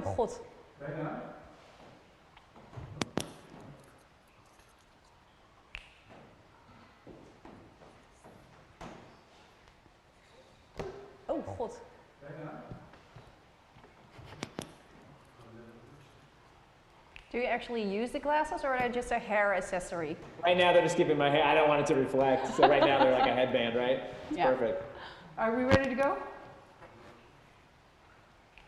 Oh god. Oh god. Do you actually use the glasses, or are they just a hair accessory? Right now they're just keeping my hair. I don't want it to reflect, so right now they're like a headband, right? It's perfect. Are we ready to go?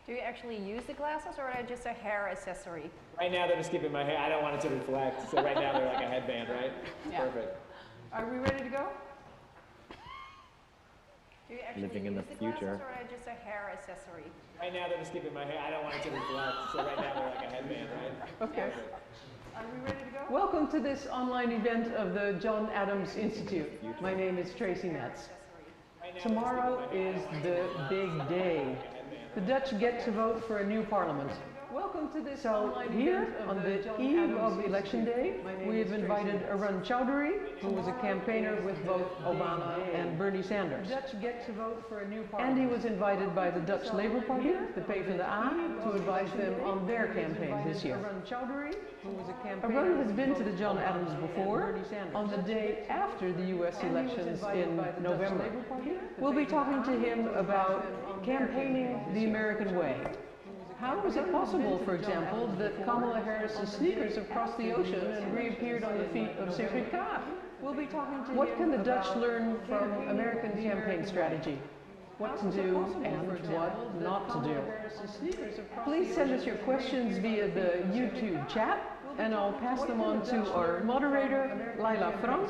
Do you actually use the glasses, or are they just a hair accessory? Right now they're just keeping my hair. I don't want it to reflect, so right now they're like a headband, right? It's perfect. Are we ready to go? Do you actually Living in use the the glasses, future. or are they just a hair accessory? Right now they're just keeping my hair. I don't want it to reflect, so right now they're like a headband, right? Okay. Are we ready to go? Welcome to this online event of the John Adams Institute. My name is Tracy Metz. Tomorrow is the big day. The Dutch get to vote for a new parliament. Welcome to this online event on the eve of Election Day. We have invited Arun Chaudhary, who was a campaigner with both Obama and Bernie Sanders. The Dutch get to vote for a new parliament. And he was invited by the Dutch Labour Party, the PvdA, to advise them on their campaign this year. Arun Chaudhary, who was a campaigner. Arun has been to the John Adams before, on the day after the US elections in November. We'll be talking to him about campaigning the American way. How is it possible, for example, that Kamala Harris's sneakers have crossed the ocean and reappeared on the feet of Sigrid Kaag? We'll be talking to what can the Dutch learn from American campaign strategy? What to do and what not to do. Please send us your questions via the YouTube chat, and I'll pass them on to our moderator, Laila Frank,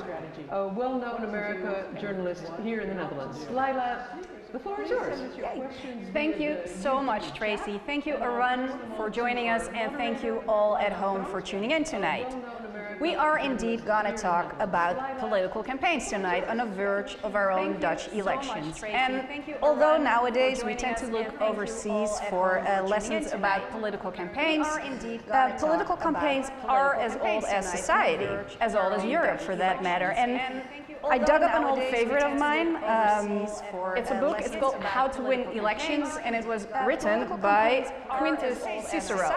a well-known America journalist here in the Netherlands. Laila, the floor is yours. Thank you so much, Tracy. Thank you, Arun, for joining us, and thank you all at home for tuning in tonight. We are indeed going to talk about political campaigns tonight on the verge of our own Dutch elections. And although nowadays we tend to look overseas for lessons about political campaigns, political campaigns are as old as society, as old as Europe for that matter. And I dug up an old favorite of mine. It's a book, it's called How to Win Elections, and it was written by Quintus Cicero.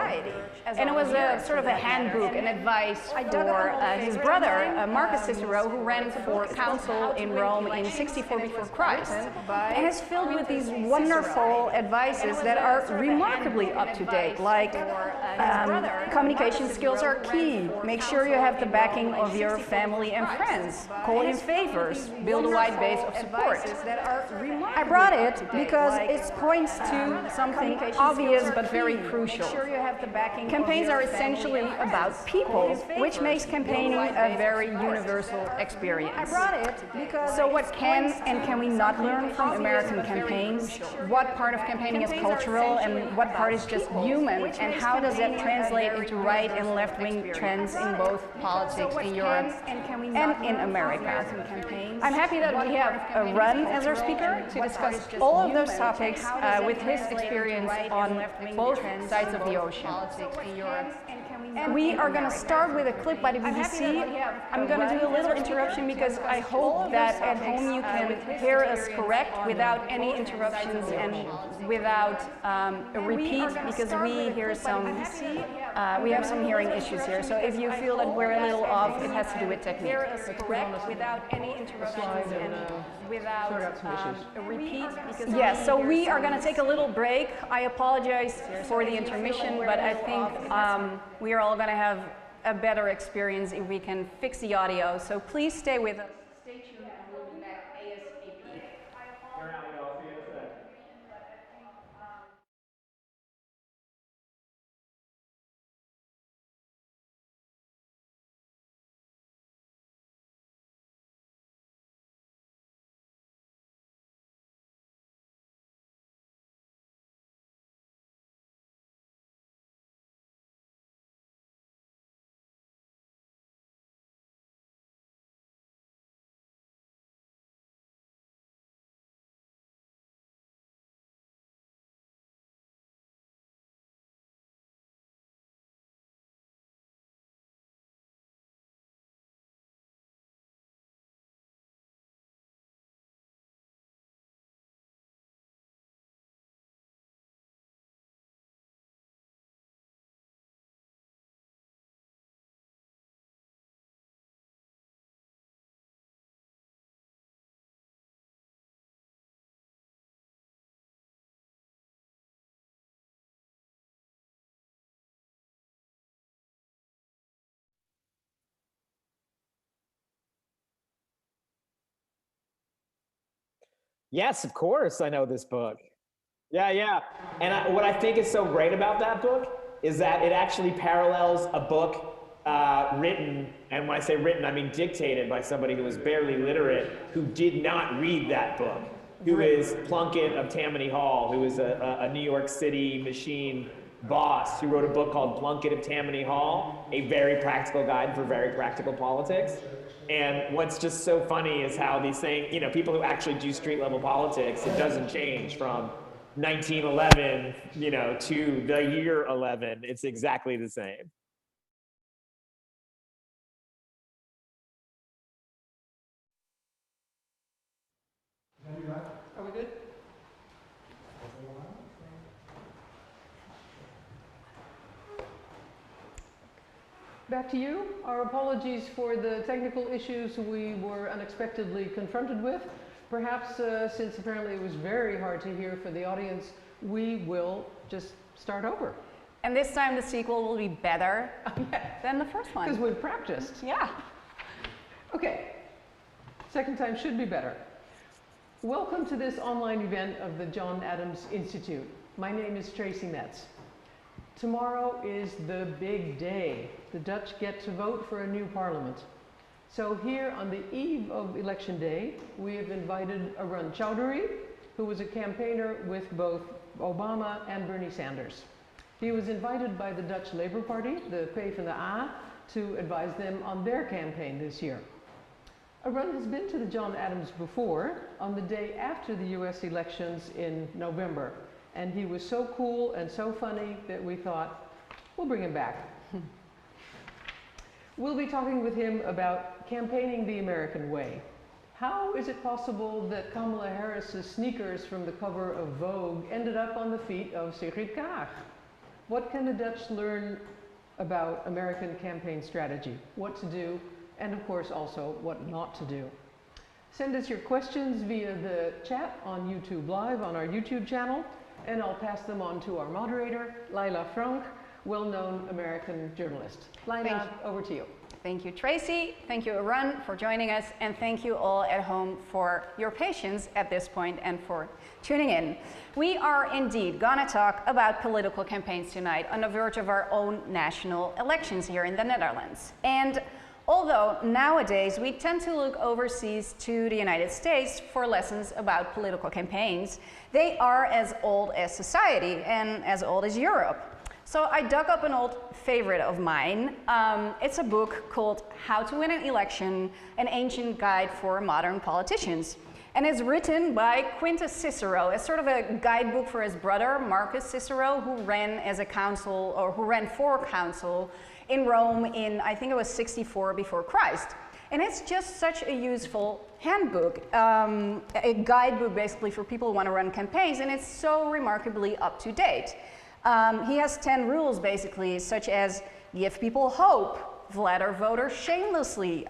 And it was a sort of a handbook and advice for his brother, Marcus Cicero, who ran for consul in Rome in 64 before Christ. And it's filled with these wonderful advices that are remarkably up to date, like communication skills are key. Make sure you have the backing of your family and friends. Call in favors. Build a wide base of support. I brought it because it points to something obvious but very crucial. Campaigns are essentially about people, which makes campaigning a very universal experience. So what can we not learn from American campaigns? What part of campaigning is cultural and what part is just human? And how does that translate into right and left-wing trends in both politics in Europe and in America? I'm happy that we have Arun as our speaker to discuss all of those topics with his experience on both sides of the ocean. We are going to start with a clip by the BBC. I'm going to do a little interruption because I hope that at home you can hear us correct without any interruptions and without a repeat, because we have some hearing issues here. So if you feel that we're a little off, it has to do with technique. Without any interruptions and without a repeat. Yes, so we are going to take a little break. I apologize for the intermission, but I think we are all going to have a better experience if we can fix the audio. So please stay with us. Stay tuned and we'll be back ASAP. Yes, of course I know this book. Yeah, yeah. And what I think is so great about that book is that it actually parallels a book written, and when I say written, I mean dictated by somebody who was barely literate, who did not read that book, who is Plunkett of Tammany Hall, who is a New York City machine boss who wrote a book called Plunkett of Tammany Hall, a very practical guide for very practical politics. And what's just so funny is how these things, you know, people who actually do street level politics, it doesn't change from 1911, you know, to the year 11. It's exactly the same. Are we good? Back to you. Our apologies for the technical issues we were unexpectedly confronted with. Perhaps since apparently it was very hard to hear for the audience, we will just start over. And this time the sequel will be better than the first one. Because we've practiced. Yeah. Okay. Second time should be better. Welcome to this online event of the John Adams Institute. My name is Tracy Metz. Tomorrow is the big day. The Dutch get to vote for a new parliament. So here on the eve of election day, we have invited Arun Chaudhary, who was a campaigner with both Obama and Bernie Sanders. He was invited by the Dutch Labour Party, the PvdA, to advise them on their campaign this year. Arun has been to the John Adams before, on the day after the US elections in November. And he was so cool and so funny that we thought, we'll bring him back. We'll be talking with him about campaigning the American way. How is it possible that Kamala Harris's sneakers from the cover of Vogue ended up on the feet of Sigrid Kaag? What can the Dutch learn about American campaign strategy? What to do, and of course also what not to do. Send us your questions via the chat on YouTube Live on our YouTube channel, and I'll pass them on to our moderator, Laila Frank, well-known American journalist. Laila, over to you. Thank you, Tracy. Thank you, Arun, for joining us, and thank you all at home for your patience at this point and for tuning in. We are indeed going to talk about political campaigns tonight on the verge of our own national elections here in the Netherlands. And although nowadays we tend to look overseas to the United States for lessons about political campaigns, they are as old as society and as old as Europe. So I dug up an old favorite of mine. It's a book called How to Win an Election, an Ancient Guide for Modern Politicians. And it's written by Quintus Cicero as sort of a guidebook for his brother, Marcus Cicero, who ran as a consul, or who ran for consul in Rome in, I think it was 64 before Christ. And it's just such a useful handbook, a guidebook basically for people who want to run campaigns, and it's so remarkably up to date. He has 10 rules basically, such as give people hope, flatter voters shamelessly,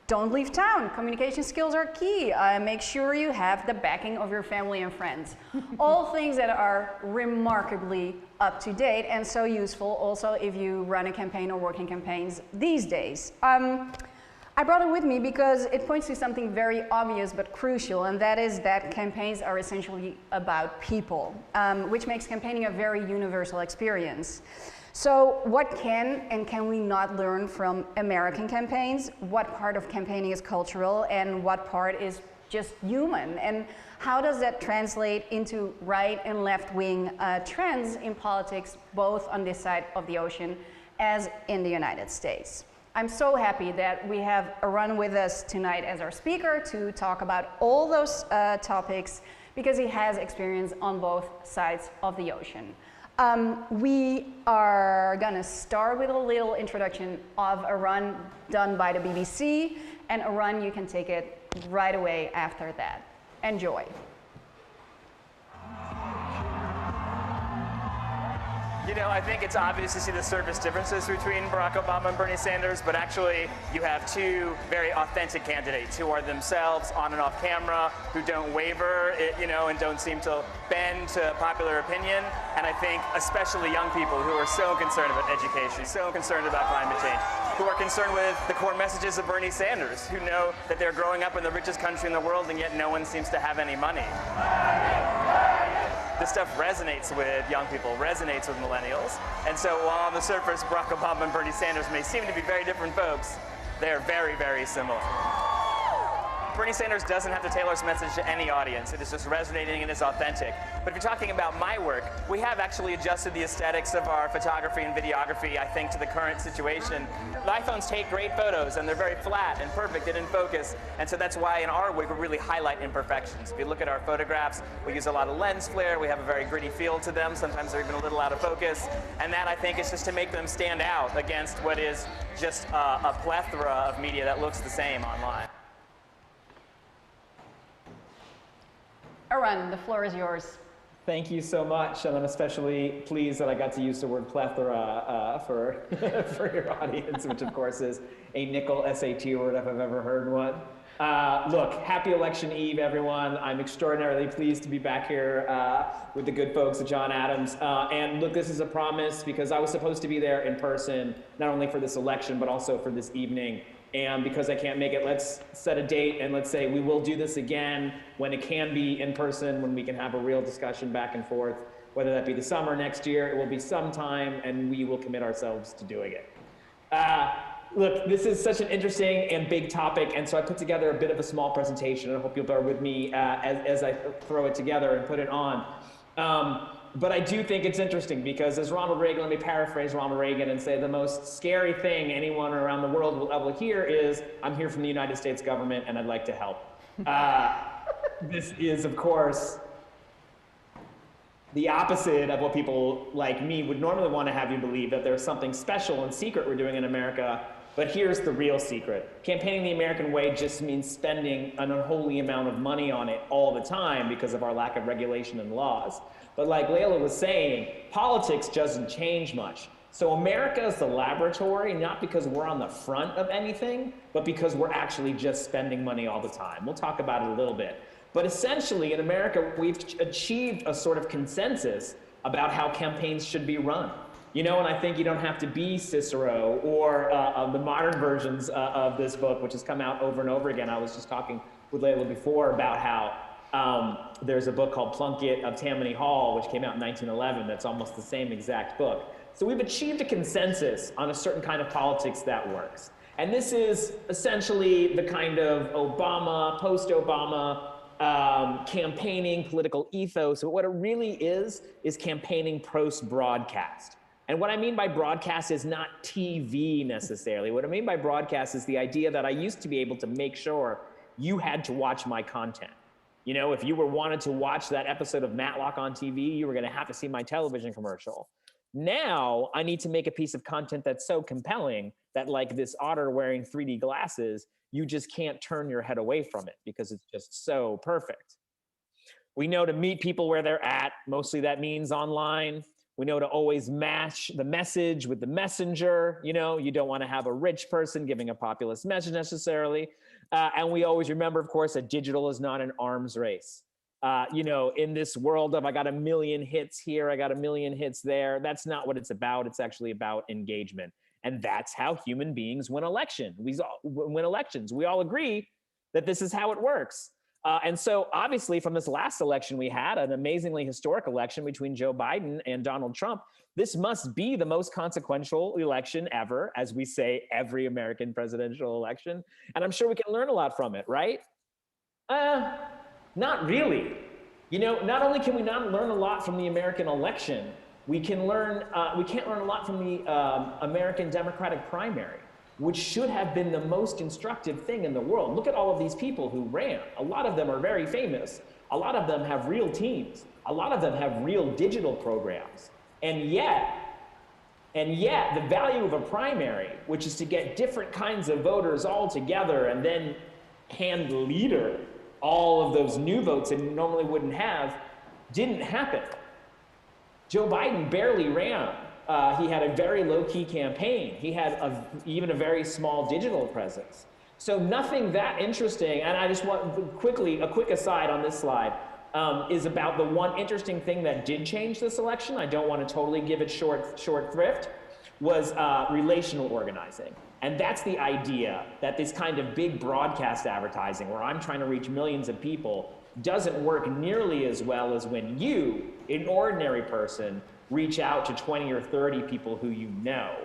don't leave town, communication skills are key, make sure you have the backing of your family and friends. All things that are remarkably up to date and so useful also if you run a campaign or work in campaigns these days. I brought it with me because it points to something very obvious but crucial, and that is that campaigns are essentially about people, which makes campaigning a very universal experience. So what can and can we not learn from American campaigns? What part of campaigning is cultural and what part is just human? And how does that translate into right and left wing trends in politics, both on this side of the ocean as in the United States? I'm so happy that we have Arun with us tonight as our speaker to talk about all those topics because he has experience on both sides of the ocean. We are gonna start with a little introduction of Arun done by the BBC, and Arun, you can take it right away after that. Enjoy. You know, I think it's obvious to see the surface differences between Barack Obama and Bernie Sanders, but actually you have two very authentic candidates who are themselves on and off camera, who don't waver, you know, and don't seem to bend to popular opinion. And I think especially young people who are so concerned about education, so concerned about climate change, who are concerned with the core messages of Bernie Sanders, who know that they're growing up in the richest country in the world and yet no one seems to have any money. This stuff resonates with young people, resonates with millennials. And so while on the surface, Barack Obama and Bernie Sanders may seem to be very different folks, they're very, very similar. Bernie Sanders doesn't have to tailor his message to any audience. It is just resonating and is authentic. But if you're talking about my work, we have actually adjusted the aesthetics of our photography and videography, I think, to the current situation. The iPhones take great photos, and they're very flat and perfect and in focus. And so that's why in our work, we really highlight imperfections. If you look at our photographs, we use a lot of lens flare. We have a very gritty feel to them. Sometimes they're even a little out of focus. And that, I think, is just to make them stand out against what is just a plethora of media that looks the same online. Arun, the floor is yours. Thank you so much, and I'm especially pleased that I got to use the word plethora for, for your audience, which of course is a nickel SAT word if I've ever heard one. Look, happy election eve, everyone. I'm extraordinarily pleased to be back here with the good folks at John Adams. And look, this is a promise because I was supposed to be there in person, not only for this election, but also for this evening. And because I can't make it, let's set a date and let's say we will do this again when it can be in person, when we can have a real discussion back and forth, whether that be the summer next year, it will be sometime, and we will commit ourselves to doing it. Look, this is such an interesting and big topic, and so I put together a bit of a small presentation, and I hope you'll bear with me as I throw it together and put it on. But I do think it's interesting because as Ronald Reagan, let me paraphrase Ronald Reagan and say the most scary thing anyone around the world will ever hear is, I'm here from the United States government and I'd like to help. This is, of course, the opposite of what people like me would normally want to have you believe, that there's something special and secret we're doing in America. But here's the real secret. Campaigning the American way just means spending an unholy amount of money on it all the time because of our lack of regulation and laws. But like Layla was saying, politics doesn't change much. So America is the laboratory, not because we're on the front of anything, but because we're actually just spending money all the time. We'll talk about it a little bit. But essentially, in America, we've achieved a sort of consensus about how campaigns should be run. You know, and I think you don't have to be Cicero or the modern versions of this book, which has come out over and over again. I was just talking with Layla before about how there's a book called Plunkett of Tammany Hall, which came out in 1911, that's almost the same exact book. So we've achieved a consensus on a certain kind of politics that works. And this is essentially the kind of Obama, post-Obama campaigning political ethos. But what it really is campaigning post-broadcast. And what I mean by broadcast is not TV necessarily. What I mean by broadcast is the idea that I used to be able to make sure you had to watch my content. You know, if you wanted to watch that episode of Matlock on TV, you were going to have to see my television commercial. Now, I need to make a piece of content that's so compelling that, like this otter wearing 3D glasses, you just can't turn your head away from it because it's just so perfect. We know to meet people where they're at. Mostly that means online. We know to always match the message with the messenger. You know, you don't want to have a rich person giving a populist message necessarily. And we always remember, of course, that digital is not an arms race. You know, in this world of I got a million hits here, I got a million hits there, that's not what it's about. It's actually about engagement. And that's how human beings win elections. We all agree that this is how it works. And so obviously from this last election we had, an amazingly historic election between Joe Biden and Donald Trump, this must be the most consequential election ever, as we say every American presidential election. And I'm sure we can learn a lot from it, right? Not really. You know, not only can we not learn a lot from the American election, we can't learn a lot from the American Democratic primary, which should have been the most instructive thing in the world. Look at all of these people who ran. A lot of them are very famous. A lot of them have real teams. A lot of them have real digital programs. And yet, the value of a primary, which is to get different kinds of voters all together and then hand leader all of those new votes that you normally wouldn't have, didn't happen. Joe Biden barely ran. He had a very low-key campaign. He had even a very small digital presence. So nothing that interesting, and I just want quickly, a quick aside on this slide, is about the one interesting thing that did change this election. I don't want to totally give it short thrift, was relational organizing. And that's the idea that this kind of big broadcast advertising, where I'm trying to reach millions of people, doesn't work nearly as well as when you, an ordinary person, reach out to 20 or 30 people who you know,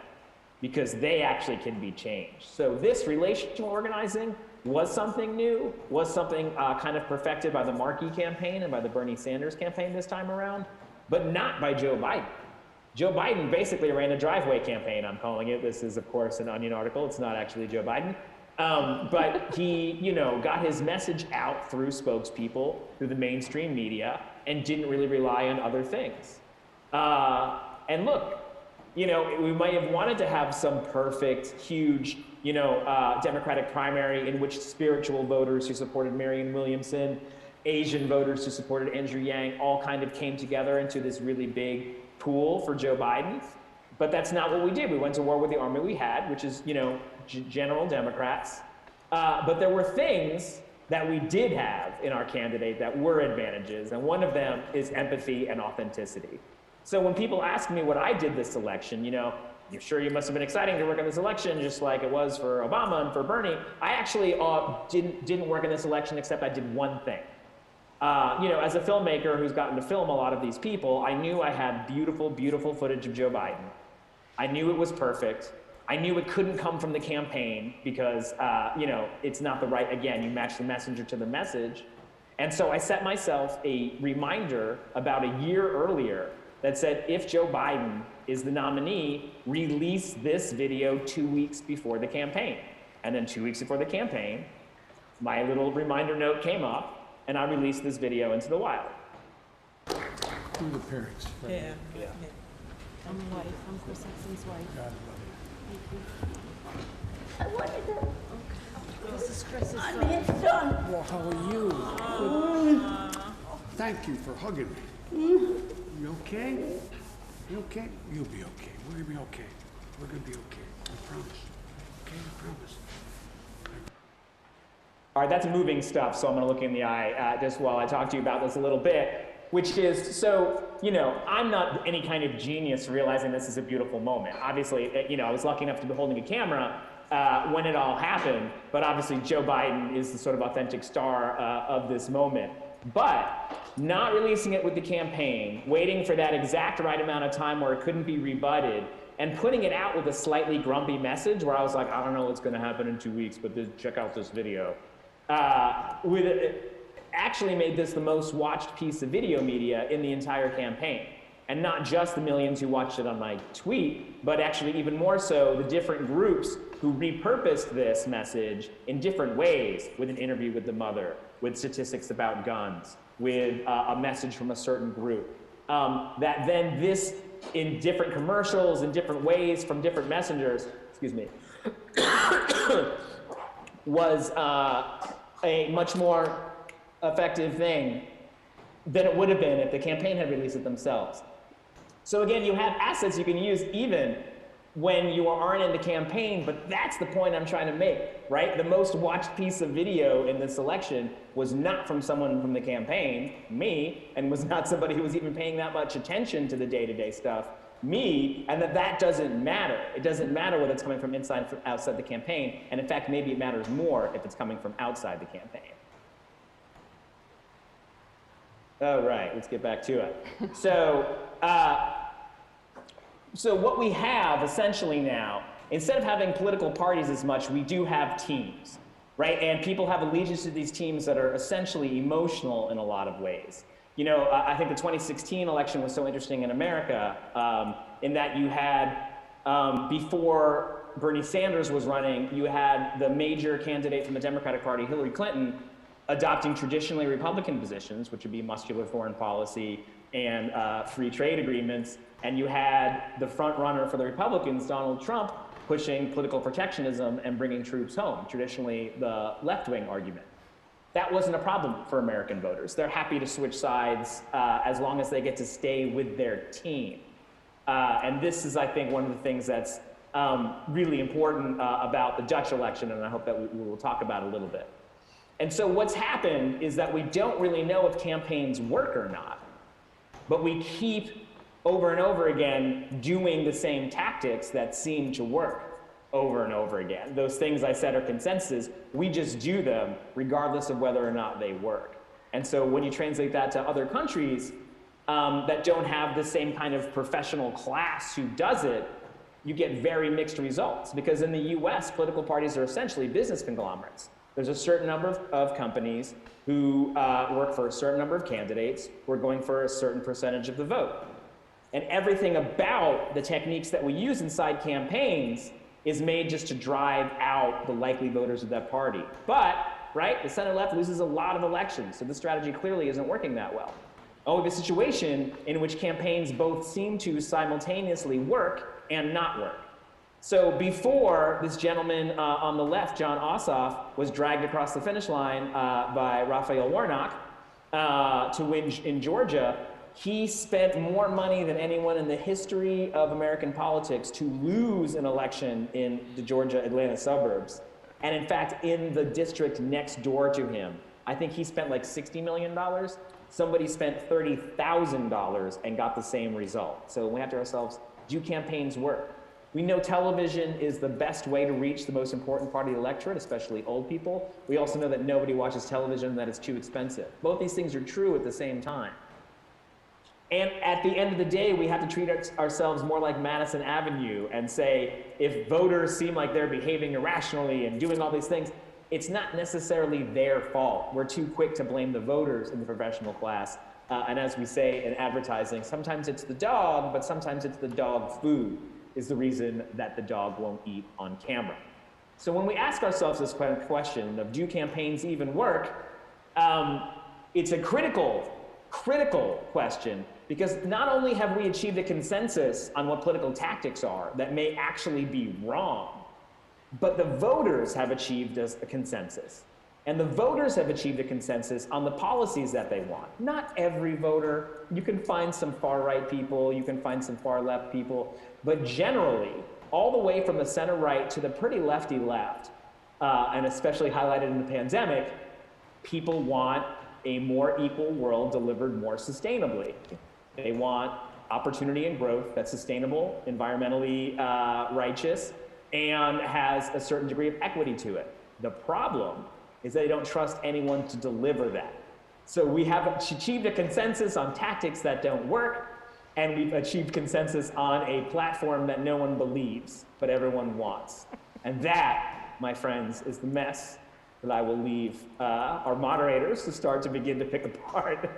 because they actually can be changed. So this relational organizing was something new, was something kind of perfected by the Markey campaign and by the Bernie Sanders campaign this time around, but not by Joe Biden. Joe Biden basically ran a driveway campaign, I'm calling it. This is, of course, an Onion article. It's not actually Joe Biden. But he, got his message out through spokespeople, through the mainstream media, and didn't really rely on other things. And look, we might have wanted to have some perfect, huge, Democratic primary in which spiritual voters who supported Marianne Williamson, Asian voters who supported Andrew Yang, all kind of came together into this really big pool for Joe Biden. But that's not what we did. We went to war with the army we had, which is, general Democrats. But there were things that we did have in our candidate that were advantages, and one of them is empathy and authenticity. So when people ask me what I did this election, you're sure you must have been exciting to work on this election, just like it was for Obama and for Bernie. I actually didn't work in this election, except I did one thing. As a filmmaker who's gotten to film a lot of these people, I knew I had beautiful, beautiful footage of Joe Biden. I knew it was perfect. I knew it couldn't come from the campaign because, it's not the right, again, you match the messenger to the message. And so I set myself a reminder about a year earlier that said, if Joe Biden is the nominee, release this video 2 weeks before the campaign. And then 2 weeks before the campaign, my little reminder note came up, and I released this video into the wild. Who are the parents? Yeah. I'm wife. I'm Chris Hexon's wife. God I wanted to. This is Chris's son. love you. Well, how are you? Thank you for hugging me. You okay? You okay? You'll be okay. We're gonna be okay. We're gonna be okay. I promise. Okay, I promise. All right, that's moving stuff, so I'm going to look you in the eye just while I talk to you about this a little bit, which is, so, I'm not any kind of genius realizing this is a beautiful moment. Obviously, I was lucky enough to be holding a camera when it all happened, but obviously Joe Biden is the sort of authentic star of this moment. But not releasing it with the campaign, waiting for that exact right amount of time where it couldn't be rebutted, and putting it out with a slightly grumpy message where I was like, I don't know what's going to happen in 2 weeks, but check out this video. Actually made this the most watched piece of video media in the entire campaign. And not just the millions who watched it on my tweet, but actually even more so the different groups who repurposed this message in different ways, with an interview with the mother, with statistics about guns, with a message from a certain group. That then this, in different commercials, in different ways, from different messengers, excuse me, was a much more effective thing than it would have been if the campaign had released it themselves. So again, you have assets you can use even when you aren't in the campaign, but that's the point I'm trying to make, right? The most watched piece of video in this election was not from someone from the campaign, me, and was not somebody who was even paying that much attention to the day-to-day stuff, me, and that doesn't matter. It doesn't matter whether it's coming from inside or outside the campaign, and in fact, maybe it matters more if it's coming from outside the campaign. All right, let's get back to it. So what we have essentially now, instead of having political parties as much, we do have teams, right? And people have allegiance to these teams that are essentially emotional in a lot of ways. I think the 2016 election was so interesting in America in that you had, before Bernie Sanders was running, you had the major candidate from the Democratic Party, Hillary Clinton, adopting traditionally Republican positions, which would be muscular foreign policy and free trade agreements. And you had the front runner for the Republicans, Donald Trump, pushing political protectionism and bringing troops home, traditionally the left-wing argument. that wasn't a problem for American voters. They're happy to switch sides as long as they get to stay with their team. And this is, I think, one of the things that's really important about the Dutch election, and I hope that we will talk about a little bit. And so what's happened is that we don't really know if campaigns work or not, but we keep over and over again doing the same tactics that seem to work over and over again. Those things I said are consensus, we just do them regardless of whether or not they work. And so when you translate that to other countries that don't have the same kind of professional class who does it, you get very mixed results. Because in the US, political parties are essentially business conglomerates. There's a certain number of companies who work for a certain number of candidates who are going for a certain percentage of the vote. And everything about the techniques that we use inside campaigns is made just to drive out the likely voters of that party. But, right, the center left loses a lot of elections, so this strategy clearly isn't working that well. Oh, we have a situation in which campaigns both seem to simultaneously work and not work. So before this gentleman on the left, John Ossoff, was dragged across the finish line by Raphael Warnock to win in Georgia, he spent more money than anyone in the history of American politics to lose an election in the Georgia Atlanta suburbs. And in fact, in the district next door to him, I think he spent like $60 million. Somebody spent $30,000 and got the same result. So we have to ourselves, do campaigns work? We know television is the best way to reach the most important part of the electorate, especially old people. We also know that nobody watches television and that it's too expensive. Both these things are true at the same time. And at the end of the day, we have to treat ourselves more like Madison Avenue and say, if voters seem like they're behaving irrationally and doing all these things, it's not necessarily their fault. We're too quick to blame the voters in the professional class. And as we say in advertising, sometimes it's the dog, but sometimes it's the dog food is the reason that the dog won't eat on camera. So when we ask ourselves this question of do campaigns even work, it's a critical question, because not only have we achieved a consensus on what political tactics are that may actually be wrong, but the voters have achieved a consensus. And the voters have achieved a consensus on the policies that they want. Not every voter. You can find some far-right people, you can find some far-left people, but generally, all the way from the center-right to the pretty lefty left, and especially highlighted in the pandemic, people want a more equal world delivered more sustainably. They want opportunity and growth that's sustainable, environmentally righteous, and has a certain degree of equity to it. The problem is they don't trust anyone to deliver that. So we have achieved a consensus on tactics that don't work, and we've achieved consensus on a platform that no one believes, but everyone wants. And that, my friends, is the mess that I will leave our moderators to start to begin to pick apart.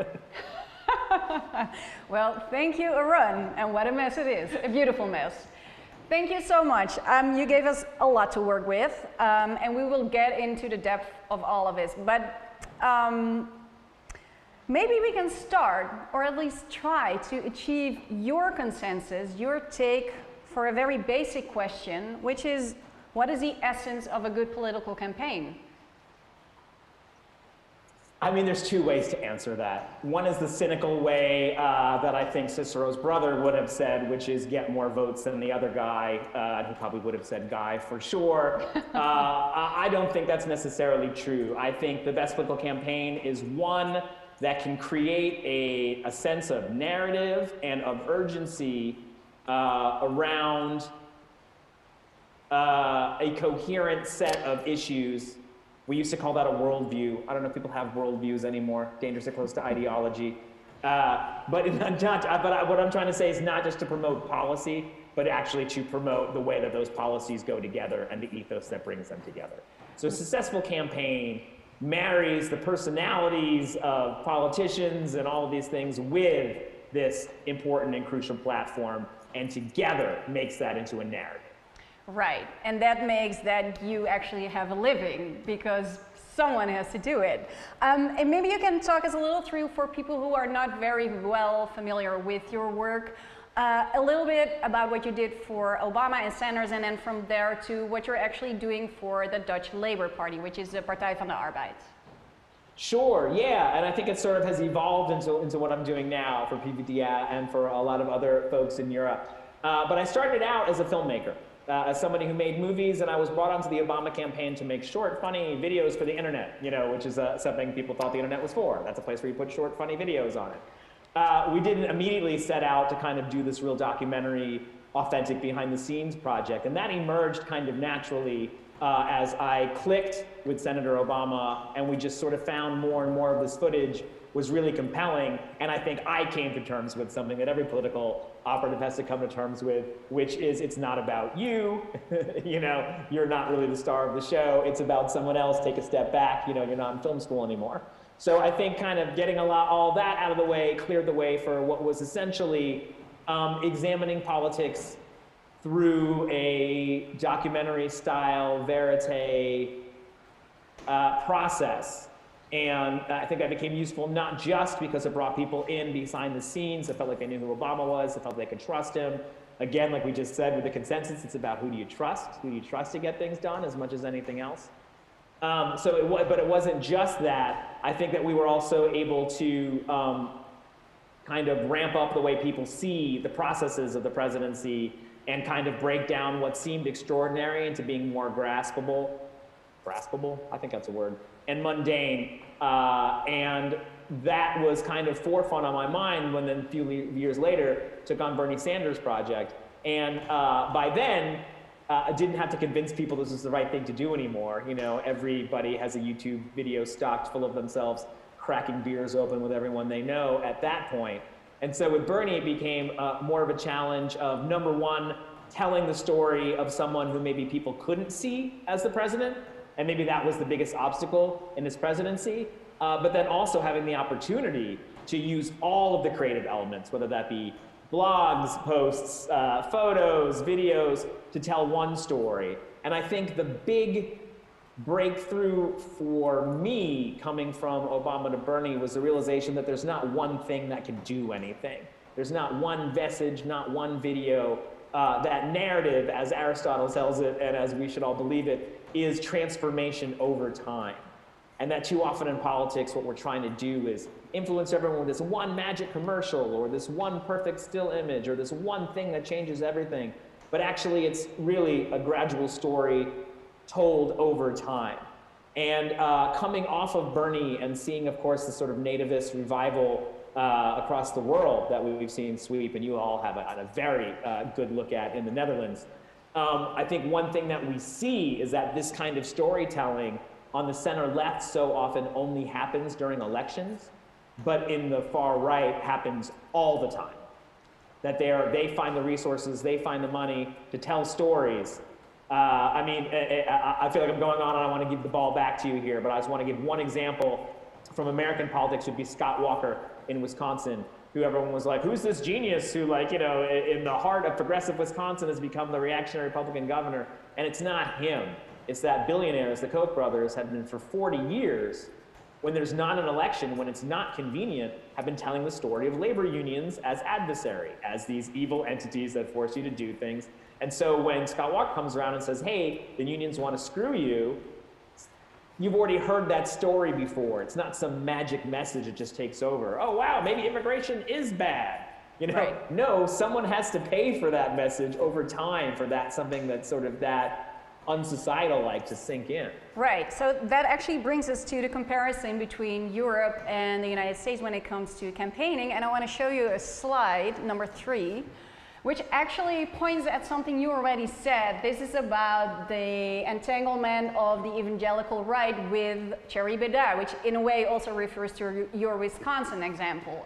Well, thank you, Arun, and what a mess it is, a beautiful mess. Thank you so much. You gave us a lot to work with, and we will get into the depth of all of this. But maybe we can start, or at least try to achieve your consensus, your take for a very basic question, which is, what is the essence of a good political campaign? I mean, there's two ways to answer that. One is the cynical way that I think Cicero's brother would have said, which is get more votes than the other guy. He probably would have said guy for sure. I don't think that's necessarily true. I think the best political campaign is one that can create a sense of narrative and of urgency around a coherent set of issues. We used to call that a worldview. I don't know if people have worldviews anymore, dangerously close to ideology. But what I'm trying to say is not just to promote policy, but actually to promote the way that those policies go together and the ethos that brings them together. So a successful campaign marries the personalities of politicians and all of these things with this important and crucial platform, and together makes that into a narrative. Right, and that makes that you actually have a living, because someone has to do it. And maybe you can talk us a little through, for people who are not very well familiar with your work, a little bit about what you did for Obama and Sanders, and then from there to what you're actually doing for the Dutch Labour Party, which is the Partij van de Arbeid. Sure, yeah, and I think it sort of has evolved into what I'm doing now for PVD and for a lot of other folks in Europe. But I started out as a filmmaker, as somebody who made movies, and I was brought onto the Obama campaign to make short, funny videos for the internet, which is something people thought the internet was for. That's a place where you put short, funny videos on it. We didn't immediately set out to kind of do this real documentary, authentic behind-the-scenes project, and that emerged kind of naturally as I clicked with Senator Obama, and we just sort of found more and more of this footage was really compelling, and I think I came to terms with something that every political operative has to come to terms with, which is it's not about you, you're not really the star of the show, it's about someone else, take a step back, you're not in film school anymore. So I think kind of getting all that out of the way cleared the way for what was essentially examining politics through a documentary-style verite process. And I think that became useful not just because it brought people in behind the scenes. It felt like they knew who Obama was. It felt like they could trust him. Again, like we just said with the consensus, it's about who do you trust? Who do you trust to get things done as much as anything else? But it wasn't just that. I think that we were also able to kind of ramp up the way people see the processes of the presidency and kind of break down what seemed extraordinary into being more graspable, I think that's a word, and mundane. And that was kind of forefront on my mind when then a few years later took on Bernie Sanders' project. And by then, I didn't have to convince people this was the right thing to do anymore. Everybody has a YouTube video stocked full of themselves cracking beers open with everyone they know at that point. And so with Bernie, it became more of a challenge of, number one, telling the story of someone who maybe people couldn't see as the president, and maybe that was the biggest obstacle in his presidency, but then also having the opportunity to use all of the creative elements, whether that be blogs, posts, photos, videos, to tell one story. And I think the big breakthrough for me coming from Obama to Bernie was the realization that there's not one thing that can do anything. There's not one message, not one video. That narrative, as Aristotle tells it, and as we should all believe it, is transformation over time. And that too often in politics, what we're trying to do is influence everyone with this one magic commercial, or this one perfect still image, or this one thing that changes everything. But actually, it's really a gradual story told over time. And coming off of Bernie and seeing, of course, the sort of nativist revival across the world that we've seen sweep, and you all have a very good look at in the Netherlands, I think one thing that we see is that this kind of storytelling on the center left so often only happens during elections, but in the far right happens all the time. That they find the resources, they find the money to tell stories. I feel like I'm going on and I want to give the ball back to you here, but I just want to give one example from American politics would be Scott Walker in Wisconsin, who everyone was like, who's this genius who, in the heart of progressive Wisconsin has become the reactionary Republican governor? And it's not him. It's that billionaires, the Koch brothers, have been for 40 years, when there's not an election, when it's not convenient, have been telling the story of labor unions as adversary, as these evil entities that force you to do things. And so when Scott Walker comes around and says, hey, the unions want to screw you, you've already heard that story before. It's not some magic message that just takes over. Oh, wow, maybe immigration is bad. Right. No, someone has to pay for that message over time for that, something that's sort of that unsocietal-like to sink in. Right, so that actually brings us to the comparison between Europe and the United States when it comes to campaigning. And I want to show you a slide, number 3, which actually points at something you already said. This is about the entanglement of the evangelical right with Thierry Baudet, which in a way also refers to your Wisconsin example.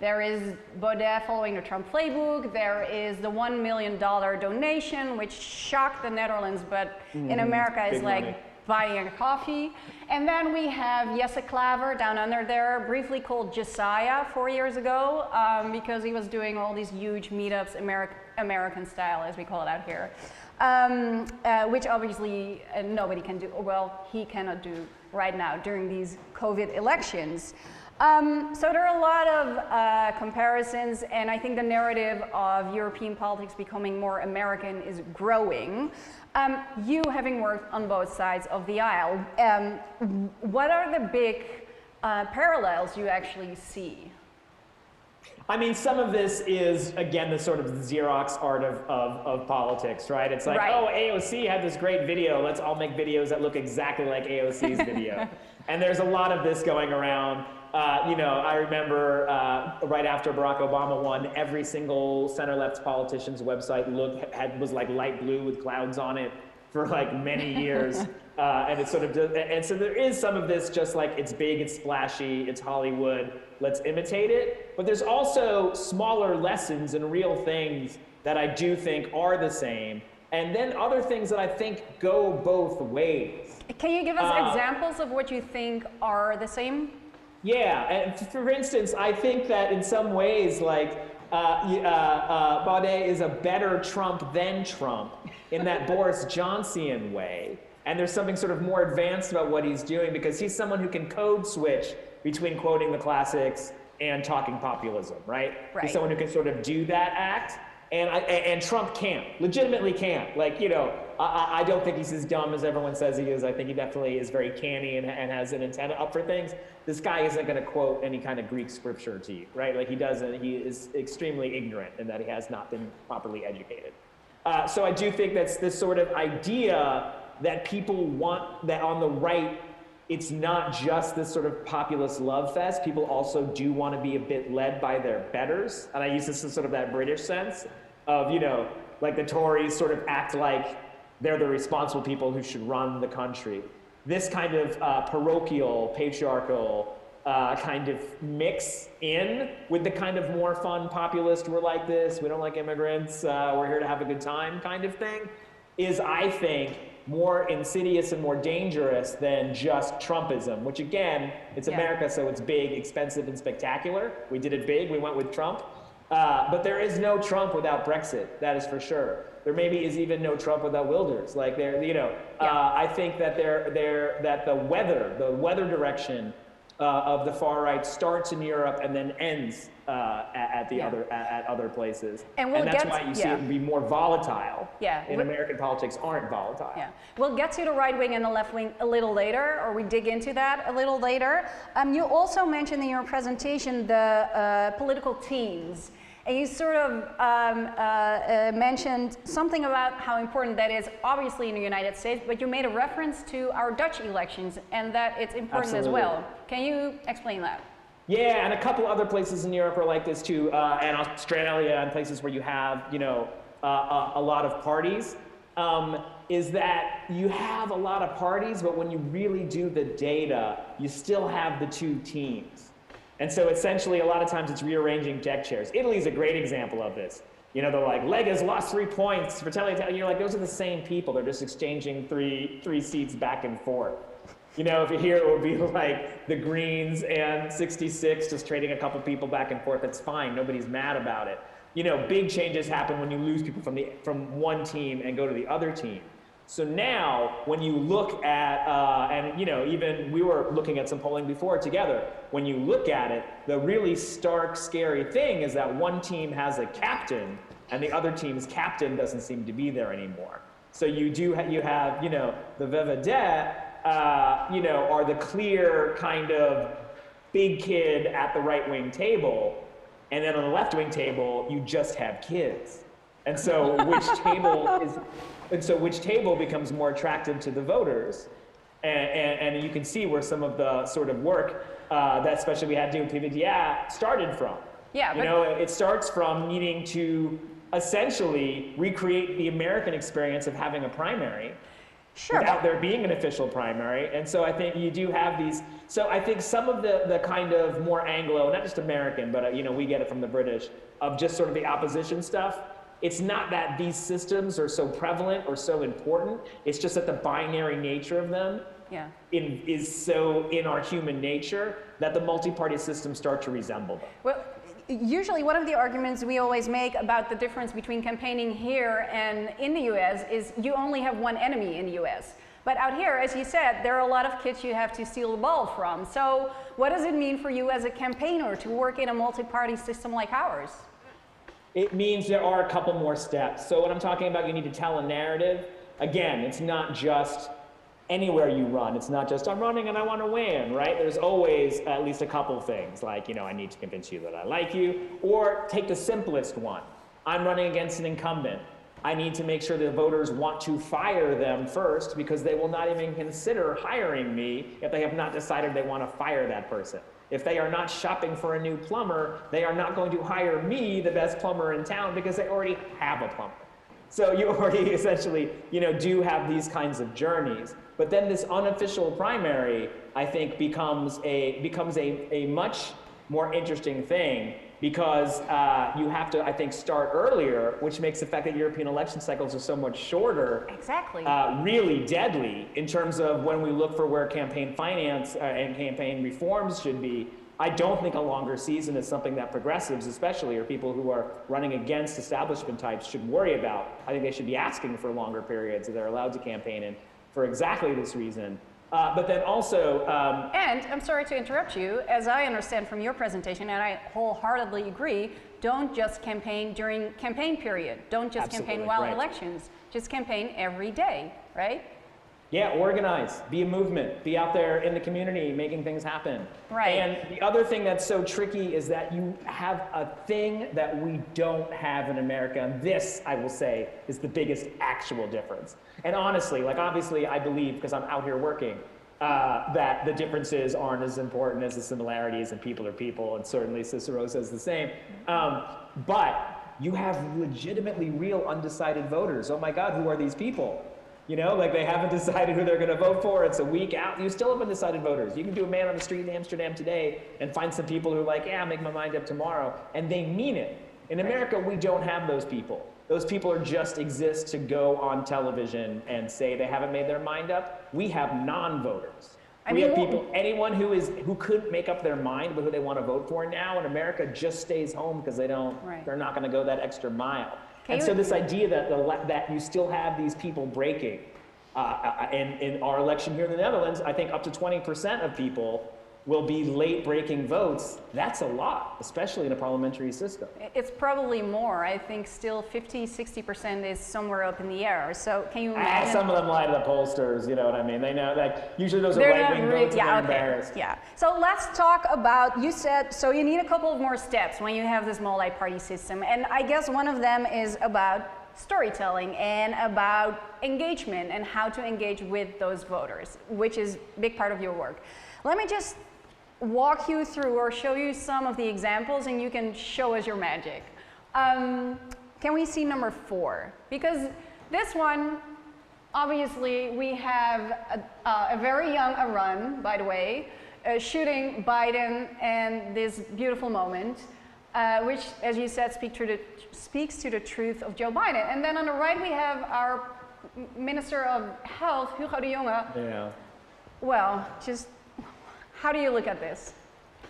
There is Baudet following the Trump playbook. There is the $1 million donation, which shocked the Netherlands, but in America is like money. Buying a coffee. And then we have Jesse Klaver down under there, briefly called Josiah 4 years ago, because he was doing all these huge meetups, American style, as we call it out here, which obviously nobody can do, well, he cannot do right now during these COVID elections. So there are a lot of comparisons, and I think the narrative of European politics becoming more American is growing. You having worked on both sides of the aisle, what are the big parallels you actually see? I mean, some of this is, again, the sort of Xerox art of politics, right? It's like, right. Oh, AOC had this great video. Let's all make videos that look exactly like AOC's video. And there's a lot of this going around. You know, I remember right after Barack Obama won, every single center-left politician's website was like light blue with clouds on it for like many years. And it's sort of, and so there is some of this just like, it's big, it's splashy, it's Hollywood, let's imitate it. But there's also smaller lessons and real things that I do think are the same. And then other things that I think go both ways. Can you give us examples of what you think are the same? Yeah, and for instance, I think that in some ways, like, Baudet is a better Trump than Trump in that Boris Johnsonian way. And there's something sort of more advanced about what he's doing because he's someone who can code switch between quoting the classics and talking populism, right? He's someone who can sort of do that act. And Trump can't, legitimately can't. Like, you know, I don't think he's as dumb as everyone says he is. I think he definitely is very canny and has an antenna up for things. This guy isn't going to quote any kind of Greek scripture to you, right? Like he doesn't, he is extremely ignorant in that he has not been properly educated. So I do think that's this sort of idea that people want, that on the right, it's not just this sort of populist love fest. People also do want to be a bit led by their betters. And I use this in sort of that British sense of, you know, like the Tories sort of act like they're the responsible people who should run the country. This kind of parochial, patriarchal kind of mix in with the kind of more fun populist, we're like this, we don't like immigrants, we're here to have a good time kind of thing, is, I think, more insidious and more dangerous than just Trumpism, which again, it's America, so it's big, expensive, and spectacular. We did it big, we went with Trump. But there is no Trump without Brexit, that is for sure. There maybe is even no Trump without Wilders. Like there, you know, I think that that the weather direction of the far right starts in Europe and then ends at other places. And that's why you see it be more volatile. In American politics aren't volatile. We'll get to the right wing and the left wing a little later, or we dig into that a little later. You also mentioned in your presentation the political teams. And you sort of mentioned something about how important that is, obviously in the United States, but you made a reference to our Dutch elections and that it's important as well. Can you explain that? Yeah, and a couple other places in Europe are like this too, and Australia and places where you have, you know, a lot of parties, is that you have a lot of parties, but when you really do the data, you still have the two teams. And so essentially, a lot of times it's rearranging deck chairs. Italy's a great example of this. You know, they're like, Lega's lost 3 points. Fratelli Italia, you're like, those are the same people. They're just exchanging three seats back and forth. You know, if you're here, it would be like the Greens and 66 just trading a couple people back and forth. That's fine. Nobody's mad about it. You know, big changes happen when you lose people from one team and go to the other team. So now, when you look at, and you know, even we were looking at some polling before together, when you look at it, the really stark, scary thing is that one team has a captain, and the other team's captain doesn't seem to be there anymore. So you have, you know, the Vedette, you know, are the clear kind of big kid at the right-wing table, and then on the left-wing table, you just have kids. And so which table becomes more attractive to the voters? And you can see where some of the sort of work that especially we had to do with PVDA started from. Yeah, you know, it starts from needing to essentially recreate the American experience of having a primary without there being an official primary. And so I think you do have these, so I think some of the kind of more Anglo, not just American, but you know, we get it from the British, of just sort of the opposition stuff. It's not that these systems are so prevalent or so important. It's just that the binary nature of them is so in our human nature that the multi-party systems start to resemble them. Well, usually one of the arguments we always make about the difference between campaigning here and in the US is you only have one enemy in the US. But out here, as you said, there are a lot of kids you have to steal the ball from. So what does it mean for you as a campaigner to work in a multi-party system like ours? It means there are a couple more steps. So when I'm talking about you need to tell a narrative, again, it's not just anywhere you run. It's not just I'm running and I want to win, right? There's always at least a couple things like, you know, I need to convince you that I like you, or take the simplest one. I'm running against an incumbent. I need to make sure the voters want to fire them first because they will not even consider hiring me if they have not decided they want to fire that person. If they are not shopping for a new plumber, they are not going to hire me, the best plumber in town, because they already have a plumber. So you already essentially, you know, do have these kinds of journeys. But then this unofficial primary, I think, becomes a much more interesting thing because you have to, I think, start earlier, which makes the fact that European election cycles are so much shorter exactly really deadly in terms of when we look for where campaign finance and campaign reforms should be. I don't think a longer season is something that progressives, especially, or people who are running against establishment types should worry about. I think they should be asking for longer periods that they're allowed to campaign in for exactly this reason. But then also... and I'm sorry to interrupt you, as I understand from your presentation, and I wholeheartedly agree, don't just campaign during campaign period. Don't just campaign while elections. Just campaign every day, right? Yeah, organize, be a movement, be out there in the community making things happen. Right. And the other thing that's so tricky is that you have a thing that we don't have in America, and this, I will say, is the biggest actual difference. And honestly, like obviously I believe, because I'm out here working, that the differences aren't as important as the similarities, and people are people, and certainly Cicero says the same. But you have legitimately real undecided voters. Oh my God, who are these people? You know, like they haven't decided who they're going to vote for. It's a week out. You still have undecided voters. You can do a man on the street in Amsterdam today and find some people who are like, yeah, I'll make my mind up tomorrow. And they mean it. In America, we don't have those people. Those people are just exist to go on television and say they haven't made their mind up. We have non-voters. We have people, anyone who couldn't make up their mind about who they want to vote for now in America just stays home because they're not going to go that extra mile. And so this idea that you still have these people breaking, in our election here in the Netherlands, I think up to 20% of people will be late breaking votes. That's a lot, especially in a parliamentary system. It's probably more. I think still 50, 60% is somewhere up in the air. So can you imagine? Some of them lie to the pollsters, you know what I mean? They know, like, usually those are right-wing votes and they're embarrassed. Yeah. So let's talk about, you said, so you need a couple of more steps when you have this multi-party system. And I guess one of them is about storytelling and about engagement and how to engage with those voters, which is a big part of your work. Let me just walk you through or show you some of the examples and you can show us your magic. Can we see number 4? Because this one, obviously, we have a very young Arun, by the way, shooting Biden and this beautiful moment, which, as you said, speaks to the truth of Joe Biden. And then on the right, we have our Minister of Health, Hugo de Jonge. Yeah. Well, just... how do you look at this?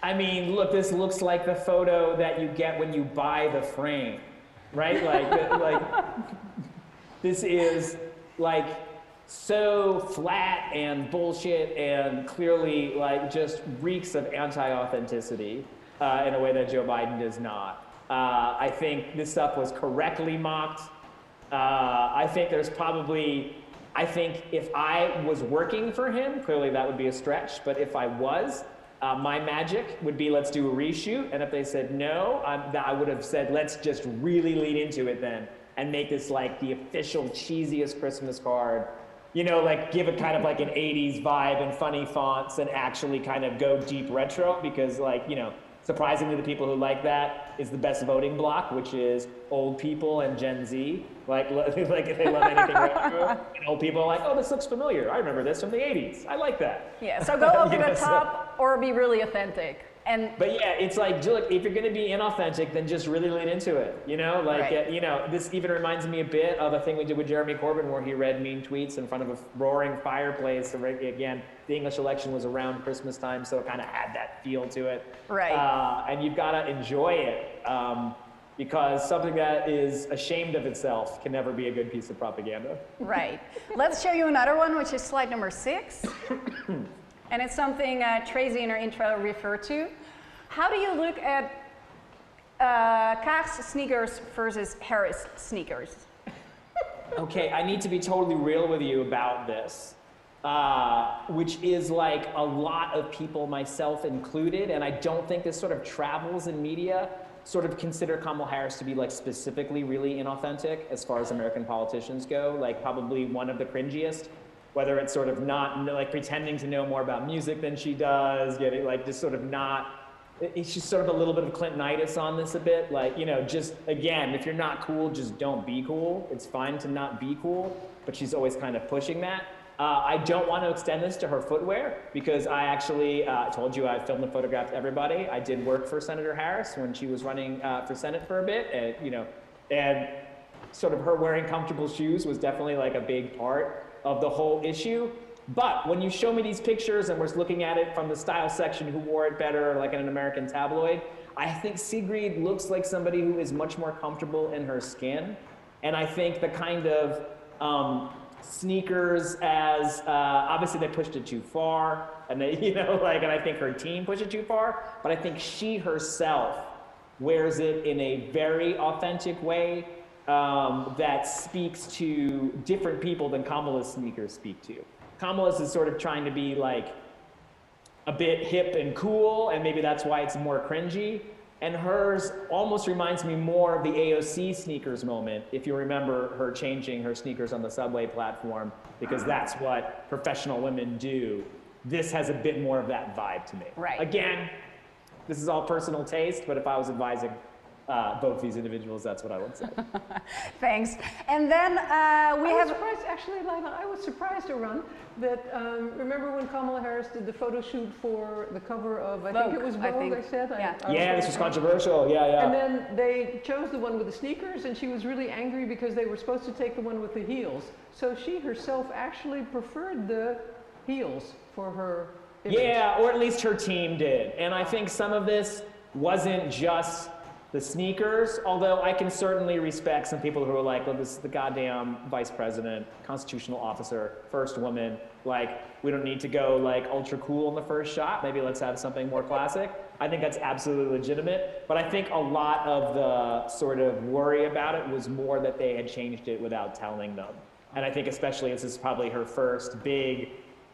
I mean, look, this looks like the photo that you get when you buy the frame, right? Like this is like so flat and bullshit and clearly like just reeks of anti-authenticity in a way that Joe Biden does not. I think this stuff was correctly mocked. I think there's probably... I think if I was working for him, clearly that would be a stretch, but if I was, my magic would be let's do a reshoot, and if they said no, I would have said let's just really lean into it then and make this like the official cheesiest Christmas card, you know, like give it kind of like an 80s vibe and funny fonts and actually kind of go deep retro because like, you know, surprisingly the people who like that is the best voting bloc, which is old people and Gen Z. Like if they love anything retro, and old people are like, oh, this looks familiar. I remember this from the 80s. I like that. Yeah, so go over the top or be really authentic. But yeah, it's like, look, if you're going to be inauthentic, then just really lean into it. You know, like, you know, this even reminds me a bit of a thing we did with Jeremy Corbyn where he read mean tweets in front of a roaring fireplace. So again, the English election was around Christmas time, so it kind of had that feel to it. Right. And you've got to enjoy it. because something that is ashamed of itself can never be a good piece of propaganda. Right. Let's show you another one, which is slide number 6. And it's something Tracy in her intro referred to. How do you look at Kaag's sneakers versus Harris sneakers? Okay, I need to be totally real with you about this, which is like a lot of people, myself included, and I don't think this sort of travels in media, sort of consider Kamala Harris to be like specifically really inauthentic as far as American politicians go, like probably one of the cringiest, whether it's sort of not like pretending to know more about music than she does, getting like just sort of not, it's just sort of a little bit of Clintonitis on this a bit, like, you know, just again, if you're not cool, just don't be cool. It's fine to not be cool, but she's always kind of pushing that. I don't want to extend this to her footwear because I actually told you I filmed and photographed everybody. I did work for Senator Harris when she was running for Senate for a bit, and you know, and sort of her wearing comfortable shoes was definitely like a big part of the whole issue. But when you show me these pictures and we're looking at it from the style section, who wore it better, like in an American tabloid, I think Sigrid looks like somebody who is much more comfortable in her skin, and I think the kind of sneakers as obviously they pushed it too far, and they, you know, like, and I think her team pushed it too far, but I think she herself wears it in a very authentic way that speaks to different people than Kamala's sneakers speak to. Kamala's is sort of trying to be like a bit hip and cool, and maybe that's why it's more cringy. And hers almost reminds me more of the AOC sneakers moment, if you remember her changing her sneakers on the subway platform, because that's what professional women do. This has a bit more of that vibe to me. Right. Again, this is all personal taste, but if I was advising both these individuals, that's what I would say. Thanks. And then we have... surprised, actually, Lila, I was surprised, Arun, that, remember when Kamala Harris did the photo shoot for the cover of, I think it was Vogue, I said? Yeah, Yeah, this was controversial, yeah. And then they chose the one with the sneakers, and she was really angry because they were supposed to take the one with the heels. So she herself actually preferred the heels for her image. Yeah, or at least her team did. And I think some of this wasn't just the sneakers, although I can certainly respect some people who are like, well, this is the goddamn vice president, constitutional officer, first woman, like, we don't need to go like ultra cool in the first shot, maybe let's have something more classic. I think that's absolutely legitimate, but I think a lot of the sort of worry about it was more that they had changed it without telling them. And I think especially as this is probably her first big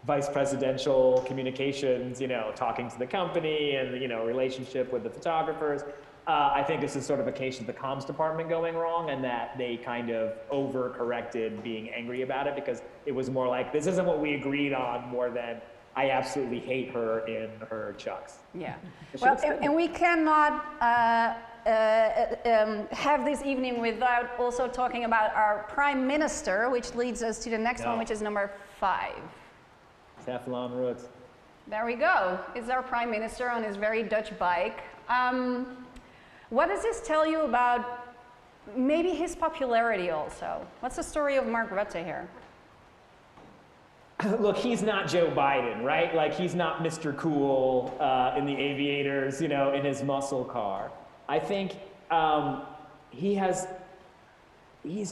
vice presidential communications, you know, talking to the company and, you know, relationship with the photographers. I think this is sort of a case of the comms department going wrong, and that they kind of overcorrected being angry about it, because it was more like, this isn't what we agreed on, more than I absolutely hate her in her chucks. Yeah. Well, and we cannot have this evening without also talking about our Prime Minister, which leads us to the next one, which is number 5. Teflon roots. There we go. It's our Prime Minister on his very Dutch bike. What does this tell you about maybe his popularity also? What's the story of Mark Rutte here? Look, he's not Joe Biden, right? Like, he's not Mr. Cool in the aviators, you know, in his muscle car. I think he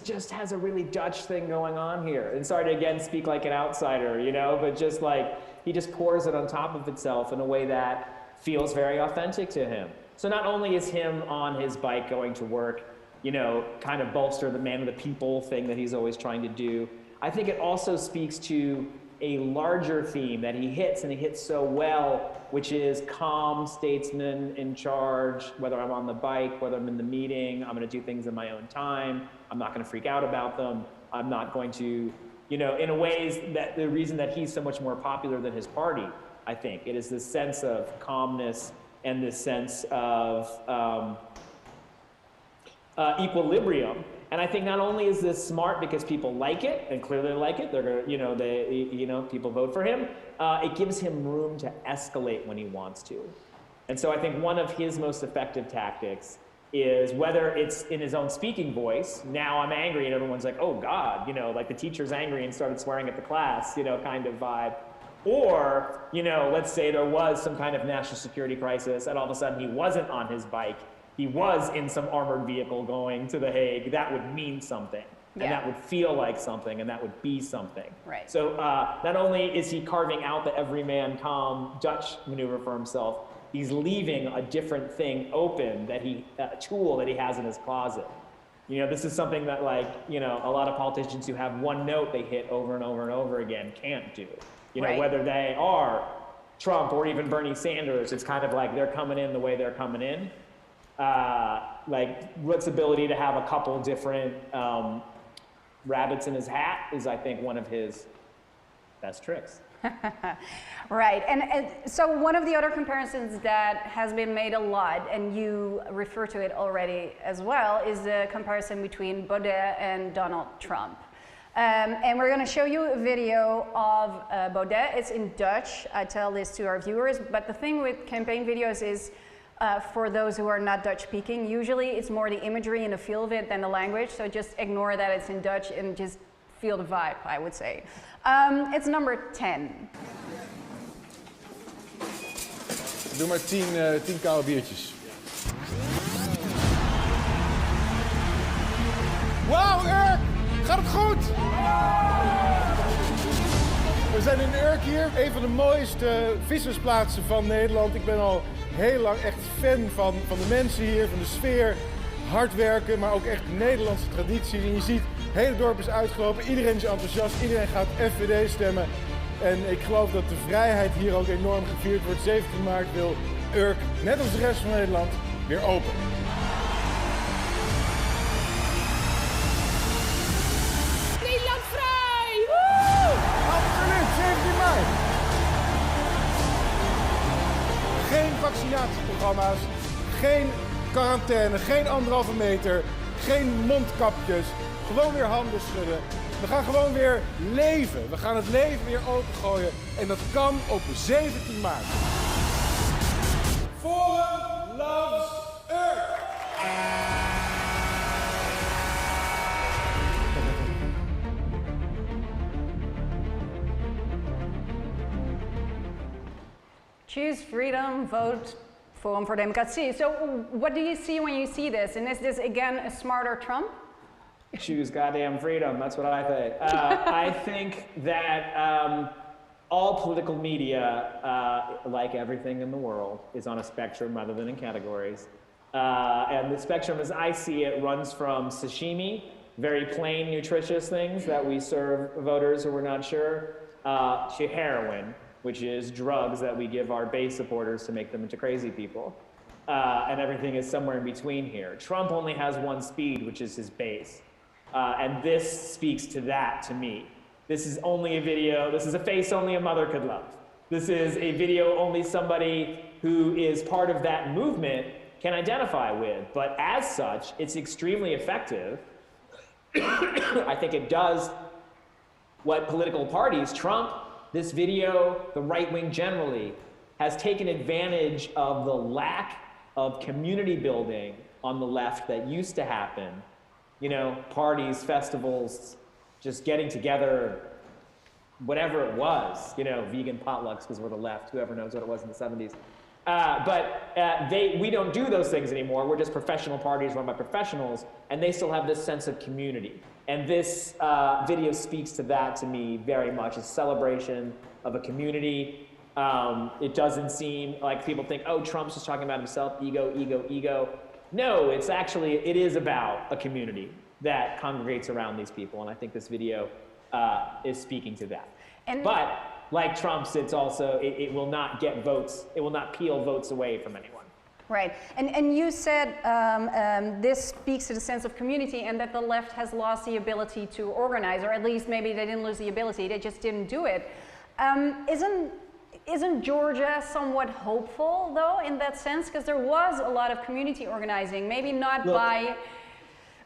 just has a really Dutch thing going on here. And sorry to again speak like an outsider, you know, but just like, he just pours it on top of itself in a way that feels very authentic to him. So not only is him on his bike going to work, you know, kind of bolster the man of the people thing that he's always trying to do, I think it also speaks to a larger theme that he hits, and he hits so well, which is calm statesman in charge, whether I'm on the bike, whether I'm in the meeting, I'm gonna do things in my own time, I'm not gonna freak out about them, I'm not going to, you know, in a ways that the reason that he's so much more popular than his party, I think, it is this sense of calmness and this sense of equilibrium. And I think not only is this smart because people like it, and clearly like it, they're gonna, you know, people vote for him, it gives him room to escalate when he wants to. And so I think one of his most effective tactics is, whether it's in his own speaking voice, now I'm angry and everyone's like, oh God, you know, like the teacher's angry and started swearing at the class, you know, kind of vibe. Or, you know, let's say there was some kind of national security crisis and all of a sudden he wasn't on his bike he was in some armored vehicle going to The Hague, that would mean something. And Yeah. that would feel like something, and that would be something. Right. So not only is he carving out the everyman calm Dutch maneuver for himself, he's leaving a different thing open, that a tool that he has in his closet. You know, this is something that, like, you know, a lot of politicians who have one note they hit over and over and over again can't do. You know, Right. whether they are Trump or even Bernie Sanders, it's kind of like they're coming in the way they're coming in. Like, Ruth's ability to have a couple different rabbits in his hat is, I think, one of his best tricks. Right, and so one of the other comparisons that has been made a lot, and you refer to it already as well, is the comparison between Baudet and Donald Trump. And we're going to show you a video of Baudet. It's in Dutch. I tell this to our viewers, but the thing with campaign videos is, for those who are not Dutch speaking, usually it's more the imagery and the feel of it than the language, so just ignore that it's in Dutch and just feel the vibe, I would say. It's number 10. Doe maar 10 koude biertjes. Wauw, Urk! Gaat het goed? We zijn in Urk hier, een van de mooiste vissersplaatsen van Nederland. Ik ben al heel lang echt fan van de mensen hier, van de sfeer. Hard werken, maar ook echt Nederlandse tradities. En je ziet, het hele dorp is uitgelopen, iedereen is enthousiast, iedereen gaat FVD stemmen. En ik geloof dat de vrijheid hier ook enorm gevierd wordt. 17 maart wil Urk, net als de rest van Nederland, weer open. Nederland vrij! Woe! Absoluut, 17 mei. Geen vaccinatieprogramma's, geen quarantaine, geen 1,5 meter, geen mondkapjes. Gewoon weer handen schudden. We gaan gewoon weer leven. We gaan het leven weer opengooien. En dat kan op 17 maart. Forum loves Urk. Choose freedom, vote Forum for Democratie. So what do you see when you see this? And is this, again, a smarter Trump? Choose goddamn freedom, that's what I think. I think that all political media, like everything in the world, is on a spectrum rather than in categories. And the spectrum, as I see it, runs from sashimi, very plain, nutritious things that we serve voters who we're not sure, to heroin, which is drugs that we give our base supporters to make them into crazy people. And everything is somewhere in between here. Trump only has one speed, which is his base. And this speaks to that to me. This is only a video, this is a face only a mother could love. This is a video only somebody who is part of that movement can identify with. But as such, it's extremely effective. I think it does what political parties, Trump, this video, the right wing generally, has taken advantage of the lack of community building on the left that used to happen. You know, parties, festivals, just getting together, whatever it was, you know, vegan potlucks because we're the left, whoever knows what it was in the 70s. We don't do those things anymore. We're just professional parties run by professionals, and they still have this sense of community. And this video speaks to that to me very much, a celebration of a community. It doesn't seem like people think, oh, Trump's just talking about himself, ego, ego, ego. No, it's actually, it is about a community that congregates around these people, and I think this video is speaking to that. But like Trump's, it's also, it will not get votes, it will not peel votes away from anyone. Right, and you said this speaks to the sense of community and that the left has lost the ability to organize, or at least maybe they didn't lose the ability, they just didn't do it. Isn't Georgia somewhat hopeful, though, in that sense? Because there was a lot of community organizing, maybe not by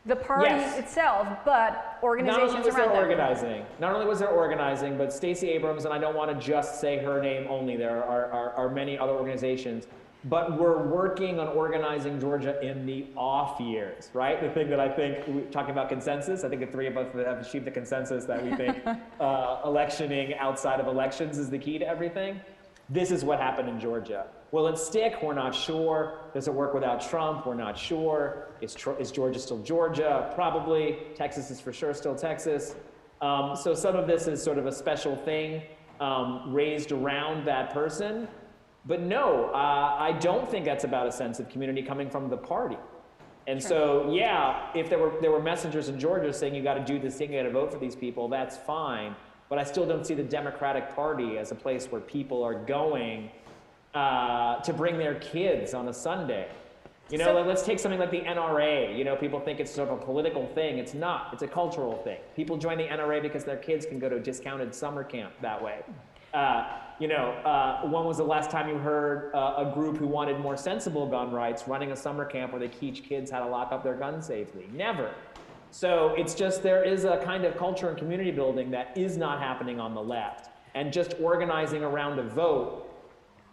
the party itself, but organizations around them. Not only was there organizing, but Stacey Abrams, and I don't want to just say her name only, there are many other organizations, but we're working on organizing Georgia in the off years, right? The thing that I think, talking about consensus, I think the three of us have achieved the consensus that we think electioning outside of elections is the key to everything. this is what happened in Georgia. Will it stick? We're not sure. Does it work without Trump? We're not sure. Is Georgia still Georgia? Probably. Texas is for sure still Texas. So some of this is sort of a special thing raised around that person. But no, I don't think that's about a sense of community coming from the party. And so, yeah, if there were messengers in Georgia saying you got to do this thing, you got to vote for these people, that's fine. But I still don't see the Democratic Party as a place where people are going to bring their kids on a Sunday. You know, let's take something like the NRA. You know, people think it's sort of a political thing. It's not. It's a cultural thing. People join the NRA because their kids can go to a discounted summer camp that way. When was the last time you heard a group who wanted more sensible gun rights running a summer camp where they teach kids how to lock up their guns safely? Never. So it's just there is a kind of culture and community building that is not happening on the left. And just organizing around a vote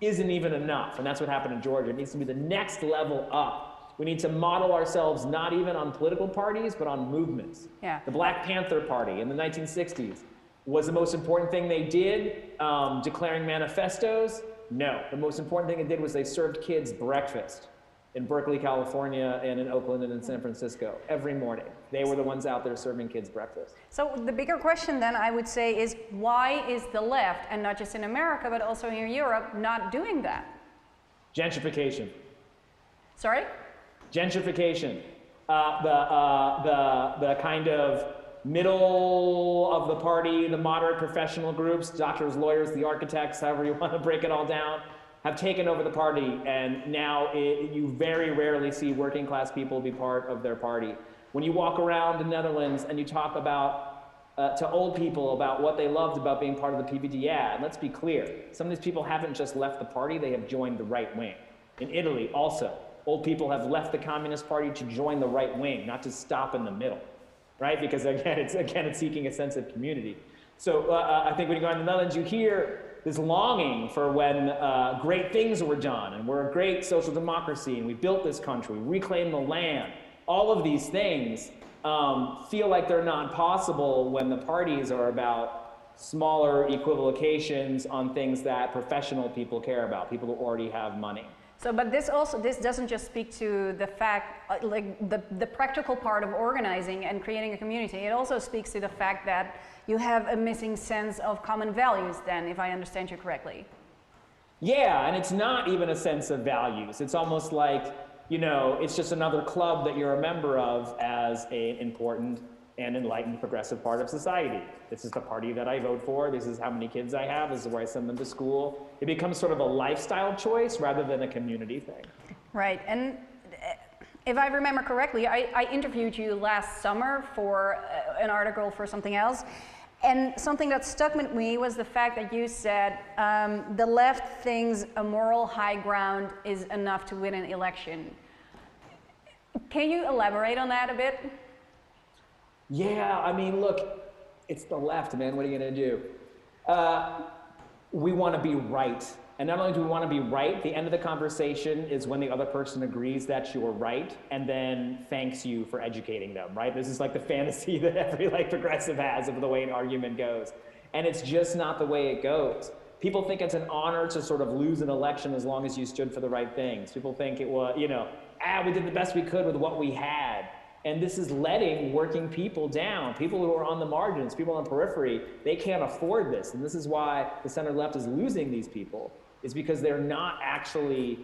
isn't even enough. And that's what happened in Georgia. It needs to be the next level up. We need to model ourselves not even on political parties, but on movements. Yeah. The Black Panther Party in the 1960s. Was the most important thing they did declaring manifestos? No. The most important thing they did was they served kids breakfast in Berkeley, California, and in Oakland and in San Francisco every morning. They were the ones out there serving kids breakfast. So the bigger question then I would say is, why is the left, and not just in America, but also in Europe, not doing that? Gentrification. Sorry? Gentrification. The kind of middle of the party, the moderate professional groups, doctors, lawyers, the architects, however you want to break it all down, have taken over the party, and now you very rarely see working class people be part of their party. When you walk around the Netherlands and you talk about to old people about what they loved about being part of the PVD, and let's be clear, some of these people haven't just left the party, they have joined the right wing. In Italy also, old people have left the Communist Party to join the right wing, not to stop in the middle. Right? Because again, it's seeking a sense of community. So I think when you go in the Netherlands, you hear this longing for when great things were done, and we're a great social democracy, and we built this country, we reclaimed the land. All of these things feel like they're not possible when the parties are about smaller equivocations on things that professional people care about, people who already have money. So, but this doesn't just speak to the fact, like the practical part of organizing and creating a community. It also speaks to the fact that you have a missing sense of common values then, if I understand you correctly. Yeah, and it's not even a sense of values. It's almost like, you know, it's just another club that you're a member of as an important and enlightened progressive part of society. This is the party that I vote for, this is how many kids I have, this is where I send them to school. It becomes sort of a lifestyle choice rather than a community thing. Right, and if I remember correctly, I interviewed you last summer for an article for something else, and something that stuck with me was the fact that you said the left thinks a moral high ground is enough to win an election. Can you elaborate on that a bit? Yeah, I mean, look, it's the left, man. What are you going to do? We want to be right. And not only do we want to be right, the end of the conversation is when the other person agrees that you are right and then thanks you for educating them, right? This is like the fantasy that every progressive has of the way an argument goes. And it's just not the way it goes. People think it's an honor to sort of lose an election as long as you stood for the right things. People think it was, you know, we did the best we could with what we had. And this is letting working people down, people who are on the margins, people on the periphery. They can't afford this. And this is why the center left is losing these people, is because they're not actually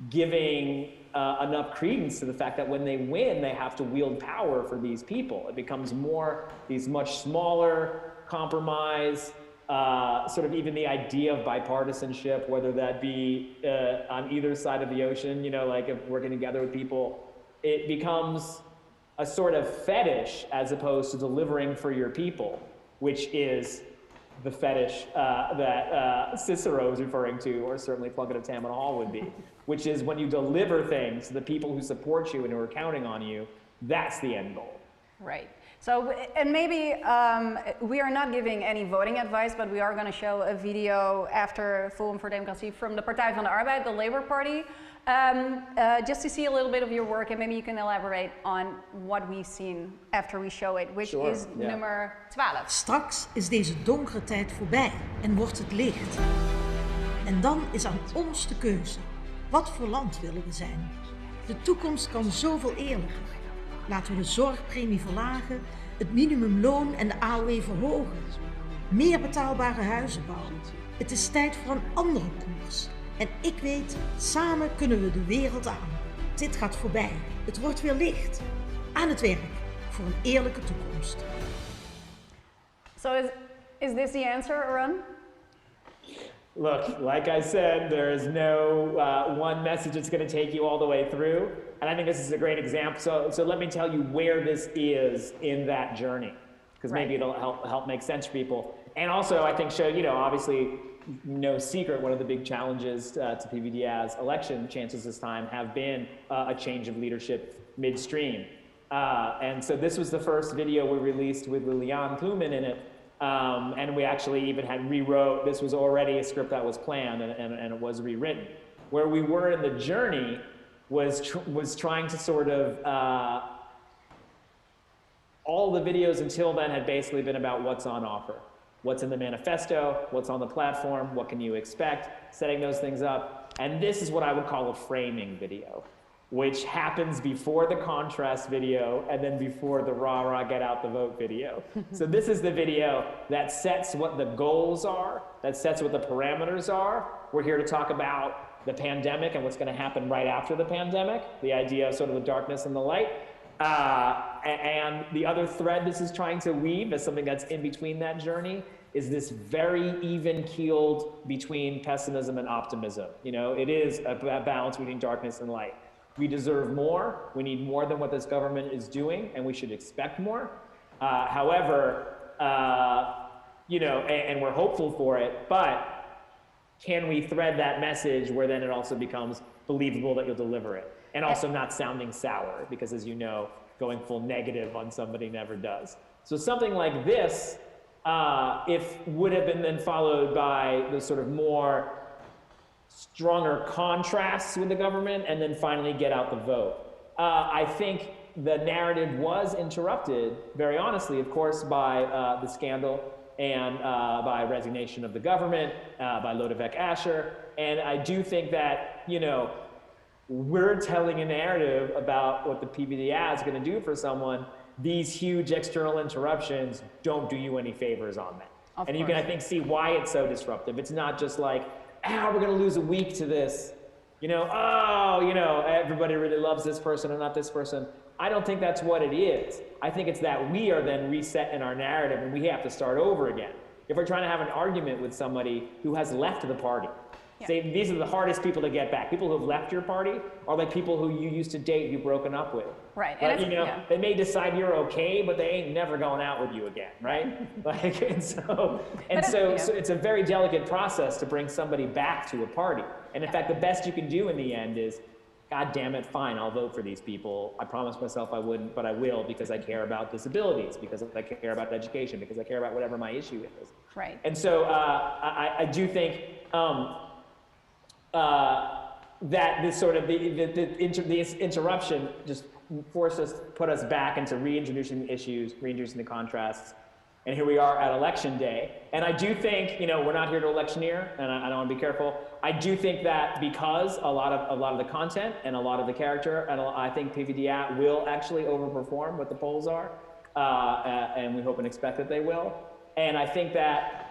giving enough credence to the fact that when they win, they have to wield power for these people. It becomes more these much smaller compromise, sort of even the idea of bipartisanship, whether that be on either side of the ocean, you know, like if working together with people, it becomes a sort of fetish as opposed to delivering for your people, which is the fetish that Cicero is referring to, or certainly Plunkett of Tammany Hall would be, which is when you deliver things to the people who support you and who are counting on you, that's the end goal. Right. So, and maybe we are not giving any voting advice, but we are going to show a video after Forum voor Democratie from the Partij van de Arbeid, the Labour Party, just to see a little bit of your work, and maybe you can elaborate on what we've seen after we show it, which is nummer 12. Straks is deze donkere tijd voorbij en wordt het licht. En dan is aan ons de keuze. Wat voor land willen we zijn? De toekomst kan zoveel eerlijker. Laten we de zorgpremie verlagen, het minimumloon en de AOW verhogen. Meer betaalbare huizen bouwen. Het is tijd voor een andere koers. En ik weet, samen kunnen we de wereld aan. Dit gaat voorbij. Het wordt weer licht. Aan het werk voor een eerlijke toekomst. So is this the answer, Arun? Look, like I said, there is no one message that's going to take you all the way through. And I think this is a great example. So let me tell you where this is in that journey, because maybe it'll help make sense for people. And also, I think, show, you know, obviously, no secret, one of the big challenges to PvdA's election chances this time have been a change of leadership midstream. And so this was the first video we released with Liliane Plumen in it. And we actually even had rewrote, this was already a script that was planned and it was rewritten. Where we were in the journey was trying to sort of, all the videos until then had basically been about what's on offer. What's in the manifesto, what's on the platform, what can you expect, setting those things up. And this is what I would call a framing video, which happens before the contrast video and then before the rah-rah get out the vote video. So this is the video that sets what the goals are, that sets what the parameters are. We're here to talk about the pandemic and what's going to happen right after the pandemic, the idea of sort of the darkness and the light. And the other thread this is trying to weave as something that's in between that journey is this very even-keeled between pessimism and optimism. You know, it is a balance between darkness and light. We deserve more. We need more than what this government is doing, and we should expect more. However, you know, and we're hopeful for it, but can we thread that message where then it also becomes believable that you'll deliver it? And also not sounding sour, because as you know, going full negative on somebody never does. So something like this, would have been then followed by the sort of more stronger contrasts with the government, and then finally get out the vote. I think the narrative was interrupted, very honestly, of course, by the scandal and by resignation of the government, by Lodewijk Asscher. And I do think that, you know, we're telling a narrative about what the PvdA is going to do for someone. These huge external interruptions don't do you any favors on that. And you can, I think, see why it's so disruptive. It's not just like, we're going to lose a week to this. You know, everybody really loves this person and not this person. I don't think that's what it is. I think it's that we are then reset in our narrative and we have to start over again. If we're trying to have an argument with somebody who has left the party, say these are the hardest people to get back. People who have left your party are like people who you used to date, you've broken up with. Right. But, you know, they may decide you're okay, but they ain't never going out with you again, right? Like, so it's a very delicate process to bring somebody back to a party. And in fact, the best you can do in the end is, God damn it, fine, I'll vote for these people. I promised myself I wouldn't, but I will because I care about disabilities, because I care about education, because I care about whatever my issue is. Right. And so I do think that this sort of the interruption just put us back into reintroducing the issues, reintroducing the contrasts, and here we are at election day. And I do think, you know, we're not here to electioneer, and I don't want to be careful. I do think that because a lot of the content and a lot of the character, and I think PvdA will actually overperform what the polls are, and we hope and expect that they will. And I think that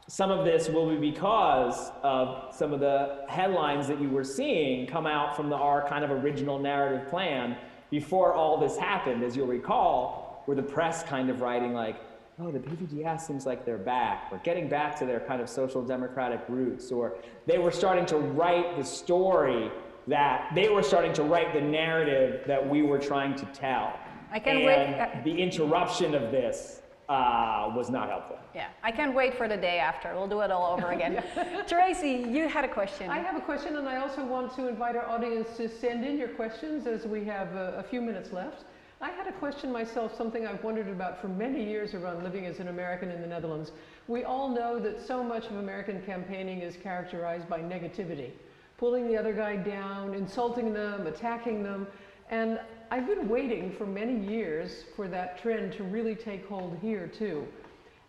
some of this will be because of some of the headlines that you were seeing come out from our kind of original narrative plan before all this happened, as you'll recall, where the press kind of writing like, oh, the PvdA seems like they're back, or getting back to their kind of social democratic roots, or they were starting to write the story that, they were starting to write the narrative that we were trying to tell. I can't wait. The interruption of this was not helpful. Yeah, I can't wait for the day after. We'll do it all over again. Tracy, you had a question. I have a question, and I also want to invite our audience to send in your questions as we have a few minutes left. I had a question myself, something I've wondered about for many years around living as an American in the Netherlands. We all know that so much of American campaigning is characterized by negativity, pulling the other guy down, insulting them, attacking them. And I've been waiting for many years for that trend to really take hold here too.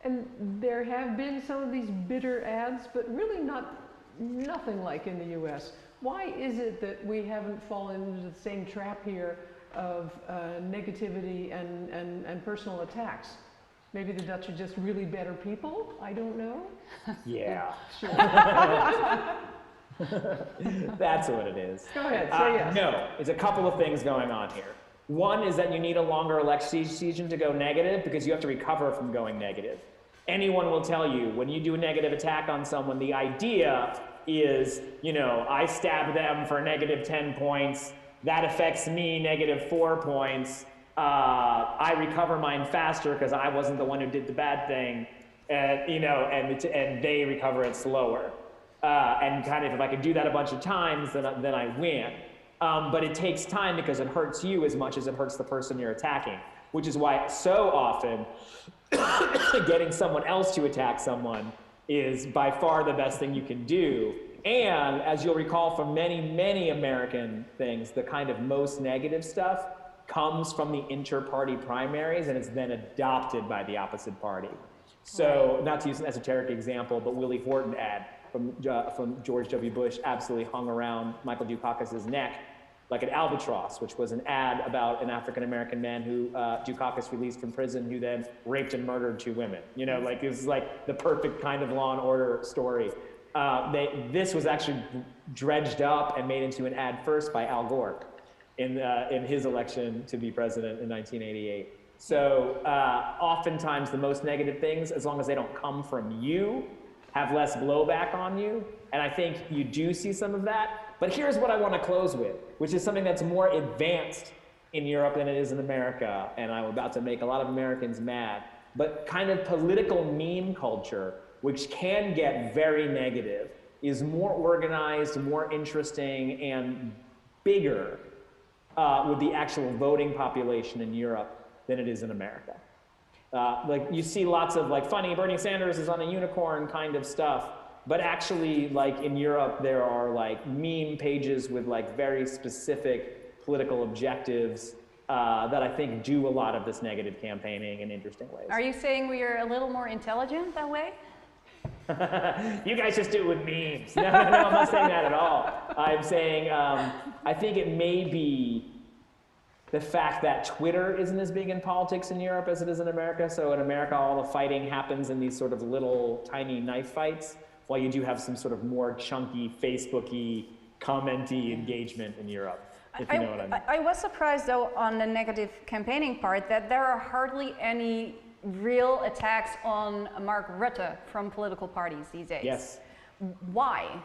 And there have been some of these bitter ads, but really not nothing like in the US. Why is it that we haven't fallen into the same trap here of negativity and personal attacks? Maybe the Dutch are just really better people? I don't know. Yeah. Sure. That's what it is. Go ahead, say yes. No, it's a couple of things going on here. One is that you need a longer election season to go negative because you have to recover from going negative. Anyone will tell you when you do a negative attack on someone, the idea is, you know, I stab them for negative 10 points, that affects me negative 4 points, I recover mine faster because I wasn't the one who did the bad thing, and, you know, and they recover it slower. And kind of if I could do that a bunch of times, then I win. But it takes time because it hurts you as much as it hurts the person you're attacking, which is why so often getting someone else to attack someone is by far the best thing you can do. And as you'll recall from many, many American things, the kind of most negative stuff comes from the inter-party primaries and it's then adopted by the opposite party. So, not to use an esoteric example, but Willie Horton ad from George W. Bush absolutely hung around Michael Dukakis's neck like an albatross, which was an ad about an African-American man who Dukakis released from prison who then raped and murdered 2 women. You know, like it was like the perfect kind of Law and Order story. This was actually dredged up and made into an ad first by Al Gore in his election to be president in 1988. So oftentimes the most negative things, as long as they don't come from you, have less blowback on you. And I think you do see some of that. But here's what I want to close with, which is something that's more advanced in Europe than it is in America. And I'm about to make a lot of Americans mad. But kind of political meme culture, which can get very negative, is more organized, more interesting, and bigger with the actual voting population in Europe than it is in America. Like you see lots of like funny Bernie Sanders is on a unicorn kind of stuff, but actually like in Europe there are like meme pages with like very specific political objectives that I think do a lot of this negative campaigning in interesting ways. Are you saying we are a little more intelligent that way? You guys just do it with memes. No, I'm not saying that at all. I'm saying I think it may be the fact that Twitter isn't as big in politics in Europe as it is in America. So in America, all the fighting happens in these sort of little tiny knife fights, while you do have some sort of more chunky, Facebooky, commenty engagement in Europe, if you know what I mean. I was surprised, though, on the negative campaigning part, that there are hardly any real attacks on Mark Rutte from political parties these days. Yes. Why?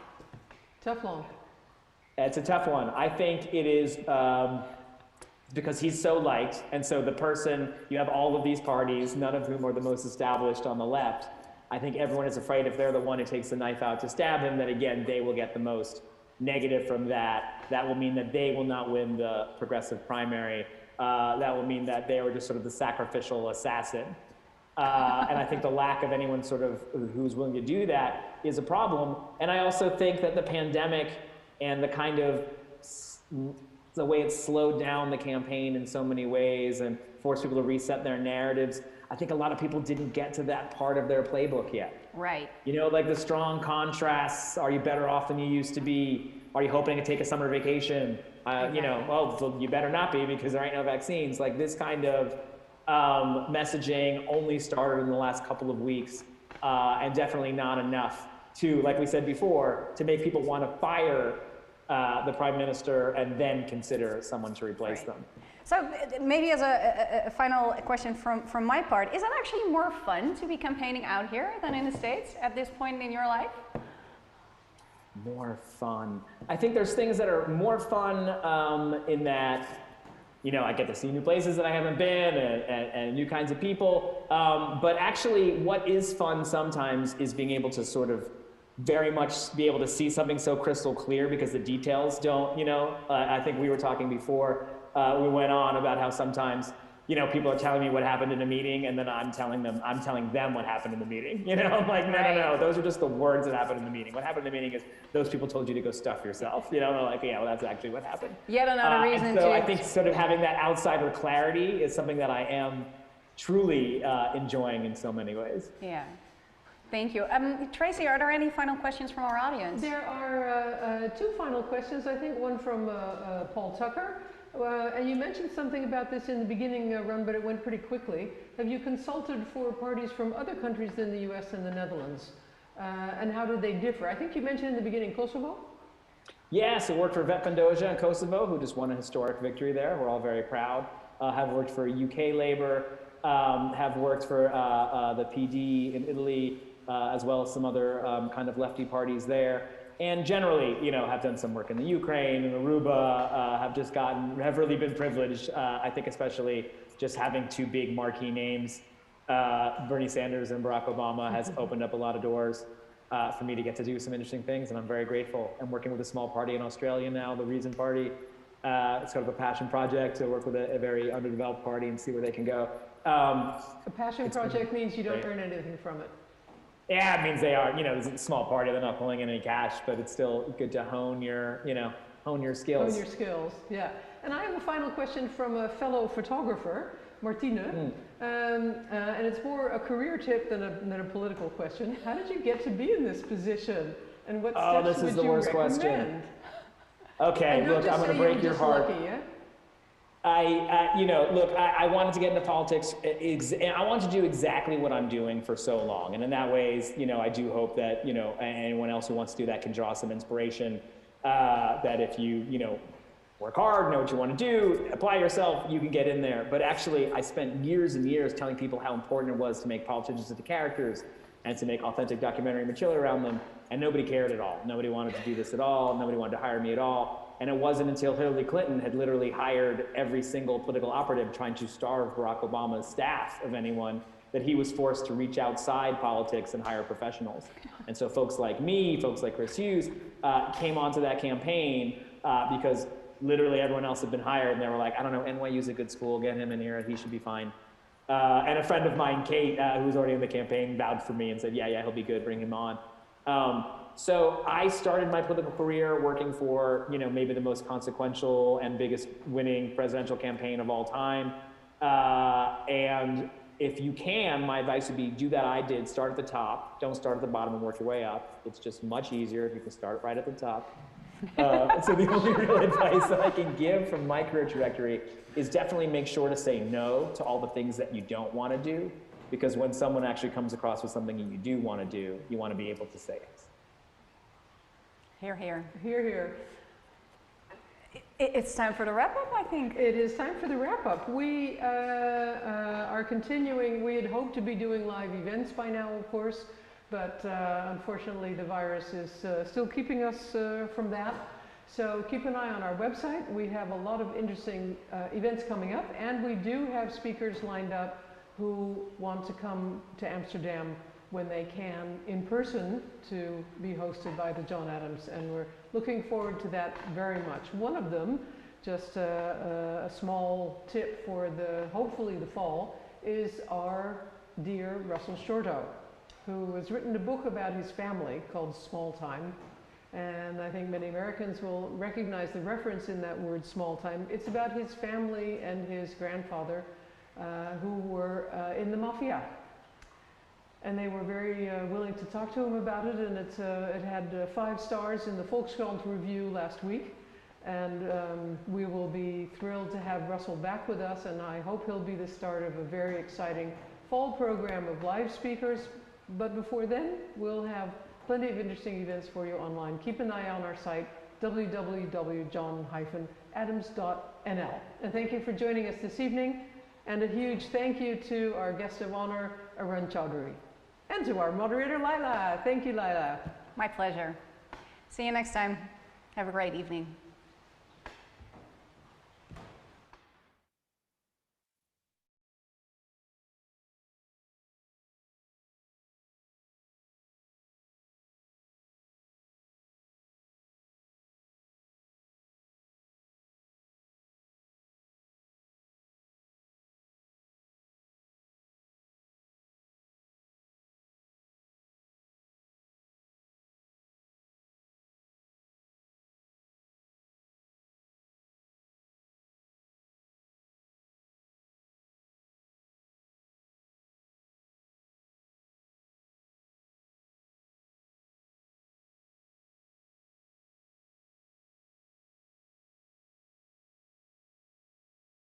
Tough one. It's a tough one. I think it is because he's so liked, and so the person, you have all of these parties, none of whom are the most established on the left. I think everyone is afraid if they're the one who takes the knife out to stab him, that again, they will get the most negative from that. That will mean that they will not win the progressive primary. That will mean that they were just sort of the sacrificial assassin. And I think the lack of anyone sort of who's willing to do that is a problem. And I also think that the pandemic and the kind of the way it slowed down the campaign in so many ways and forced people to reset their narratives, I think a lot of people didn't get to that part of their playbook yet. Right. You know, like the strong contrasts, are you better off than you used to be? Are you hoping to take a summer vacation? You know, well, you better not be because there ain't no vaccines. Like this kind of messaging only started in the last couple of weeks and definitely not enough to, like we said before, to make people want to fire the prime minister and then consider someone to replace them. So maybe as a final question from my part, is it actually more fun to be campaigning out here than in the States at this point in your life? More fun. I think there's things that are more fun in that, you know, I get to see new places that I haven't been and new kinds of people. But actually what is fun sometimes is being able to sort of very much be able to see something so crystal clear because the details don't, you know. I think we were talking before we went on about how sometimes, you know, people are telling me what happened in a meeting and then I'm telling them what happened in the meeting. You know, I'm like, no, those are just the words that happened in the meeting. What happened in the meeting is those people told you to go stuff yourself. You know, and they're like, yeah, well, that's actually what happened. Yet another reason so to... I think sort of having that outsider clarity is something that I am truly enjoying in so many ways. Yeah. Thank you. Tracy, are there any final questions from our audience? There are two final questions. I think one from Paul Tucker. And you mentioned something about this in the beginning, Run, but it went pretty quickly. Have you consulted for parties from other countries than the US and the Netherlands? And how do they differ? I think you mentioned in the beginning Kosovo? Yes, I worked for Vet Pandoja in Kosovo, who just won a historic victory there. We're all very proud. Have worked for UK Labour, have worked for the PD in Italy, as well as some other kind of lefty parties there. And generally, you know, have done some work in the Ukraine and Aruba, have really been privileged, I think especially just having two big marquee names, Bernie Sanders and Barack Obama, has opened up a lot of doors for me to get to do some interesting things, and I'm very grateful. I'm working with a small party in Australia now, the Reason Party. It's sort of a passion project to work with a very underdeveloped party and see where they can go. A passion project means you don't earn anything from it. Yeah, it means they are, you know, it's a small party, they're not pulling in any cash, but it's still good to hone your, you know, hone your skills. Hone your skills, yeah. And I have a final question from a fellow photographer, Martine, and it's more a career tip than a political question. How did you get to be in this position? And what steps this is would the you worst recommend? question. Okay, look, I'm going to break your heart. Lucky, yeah? I wanted to get into politics, and I wanted to do exactly what I'm doing for so long. And in that ways, you know, I do hope that, you know, anyone else who wants to do that can draw some inspiration, that if you, you know, work hard, know what you want to do, apply yourself, you can get in there. But actually, I spent years and years telling people how important it was to make politicians into characters and to make authentic documentary material around them, and nobody cared at all. Nobody wanted to do this at all. Nobody wanted to hire me at all. And it wasn't until Hillary Clinton had literally hired every single political operative trying to starve Barack Obama's staff of anyone that he was forced to reach outside politics and hire professionals. And so folks like me, folks like Chris Hughes, came onto that campaign because literally everyone else had been hired, and they were like, I don't know, NYU's a good school, get him in here, he should be fine. And a friend of mine, Kate, who was already in the campaign, vouched for me and said, yeah, he'll be good, bring him on. So I started my political career working for, you know, maybe the most consequential and biggest winning presidential campaign of all time. And if you can, my advice would be do that I did, start at the top, don't start at the bottom and work your way up. It's just much easier if you can start right at the top. So the only real advice that I can give from my career trajectory is definitely make sure to say no to all the things that you don't want to do, because when someone actually comes across with something you do want to do, you want to be able to say it. Hear, hear. Hear, hear. It's time for the wrap-up, I think. It is time for the wrap-up. We are continuing. We had hoped to be doing live events by now, of course, but unfortunately the virus is still keeping us from that. So keep an eye on our website. We have a lot of interesting events coming up, and we do have speakers lined up who want to come to Amsterdam when they can in person to be hosted by the John Adams, and we're looking forward to that very much. One of them, just a small tip for hopefully the fall, is our dear Russell Shorto, who has written a book about his family called Small Time, and I think many Americans will recognize the reference in that word small time. It's about his family and his grandfather who were in the mafia. And they were very willing to talk to him about it, and it had 5 stars in the Volkskrant review last week. And we will be thrilled to have Russell back with us, and I hope he'll be the start of a very exciting fall program of live speakers. But before then, we'll have plenty of interesting events for you online. Keep an eye on our site, www.john-adams.nl. And thank you for joining us this evening, and a huge thank you to our guest of honor, Arun Chaudhary. And to our moderator, Lila. Thank you, Lila. My pleasure. See you next time. Have a great evening.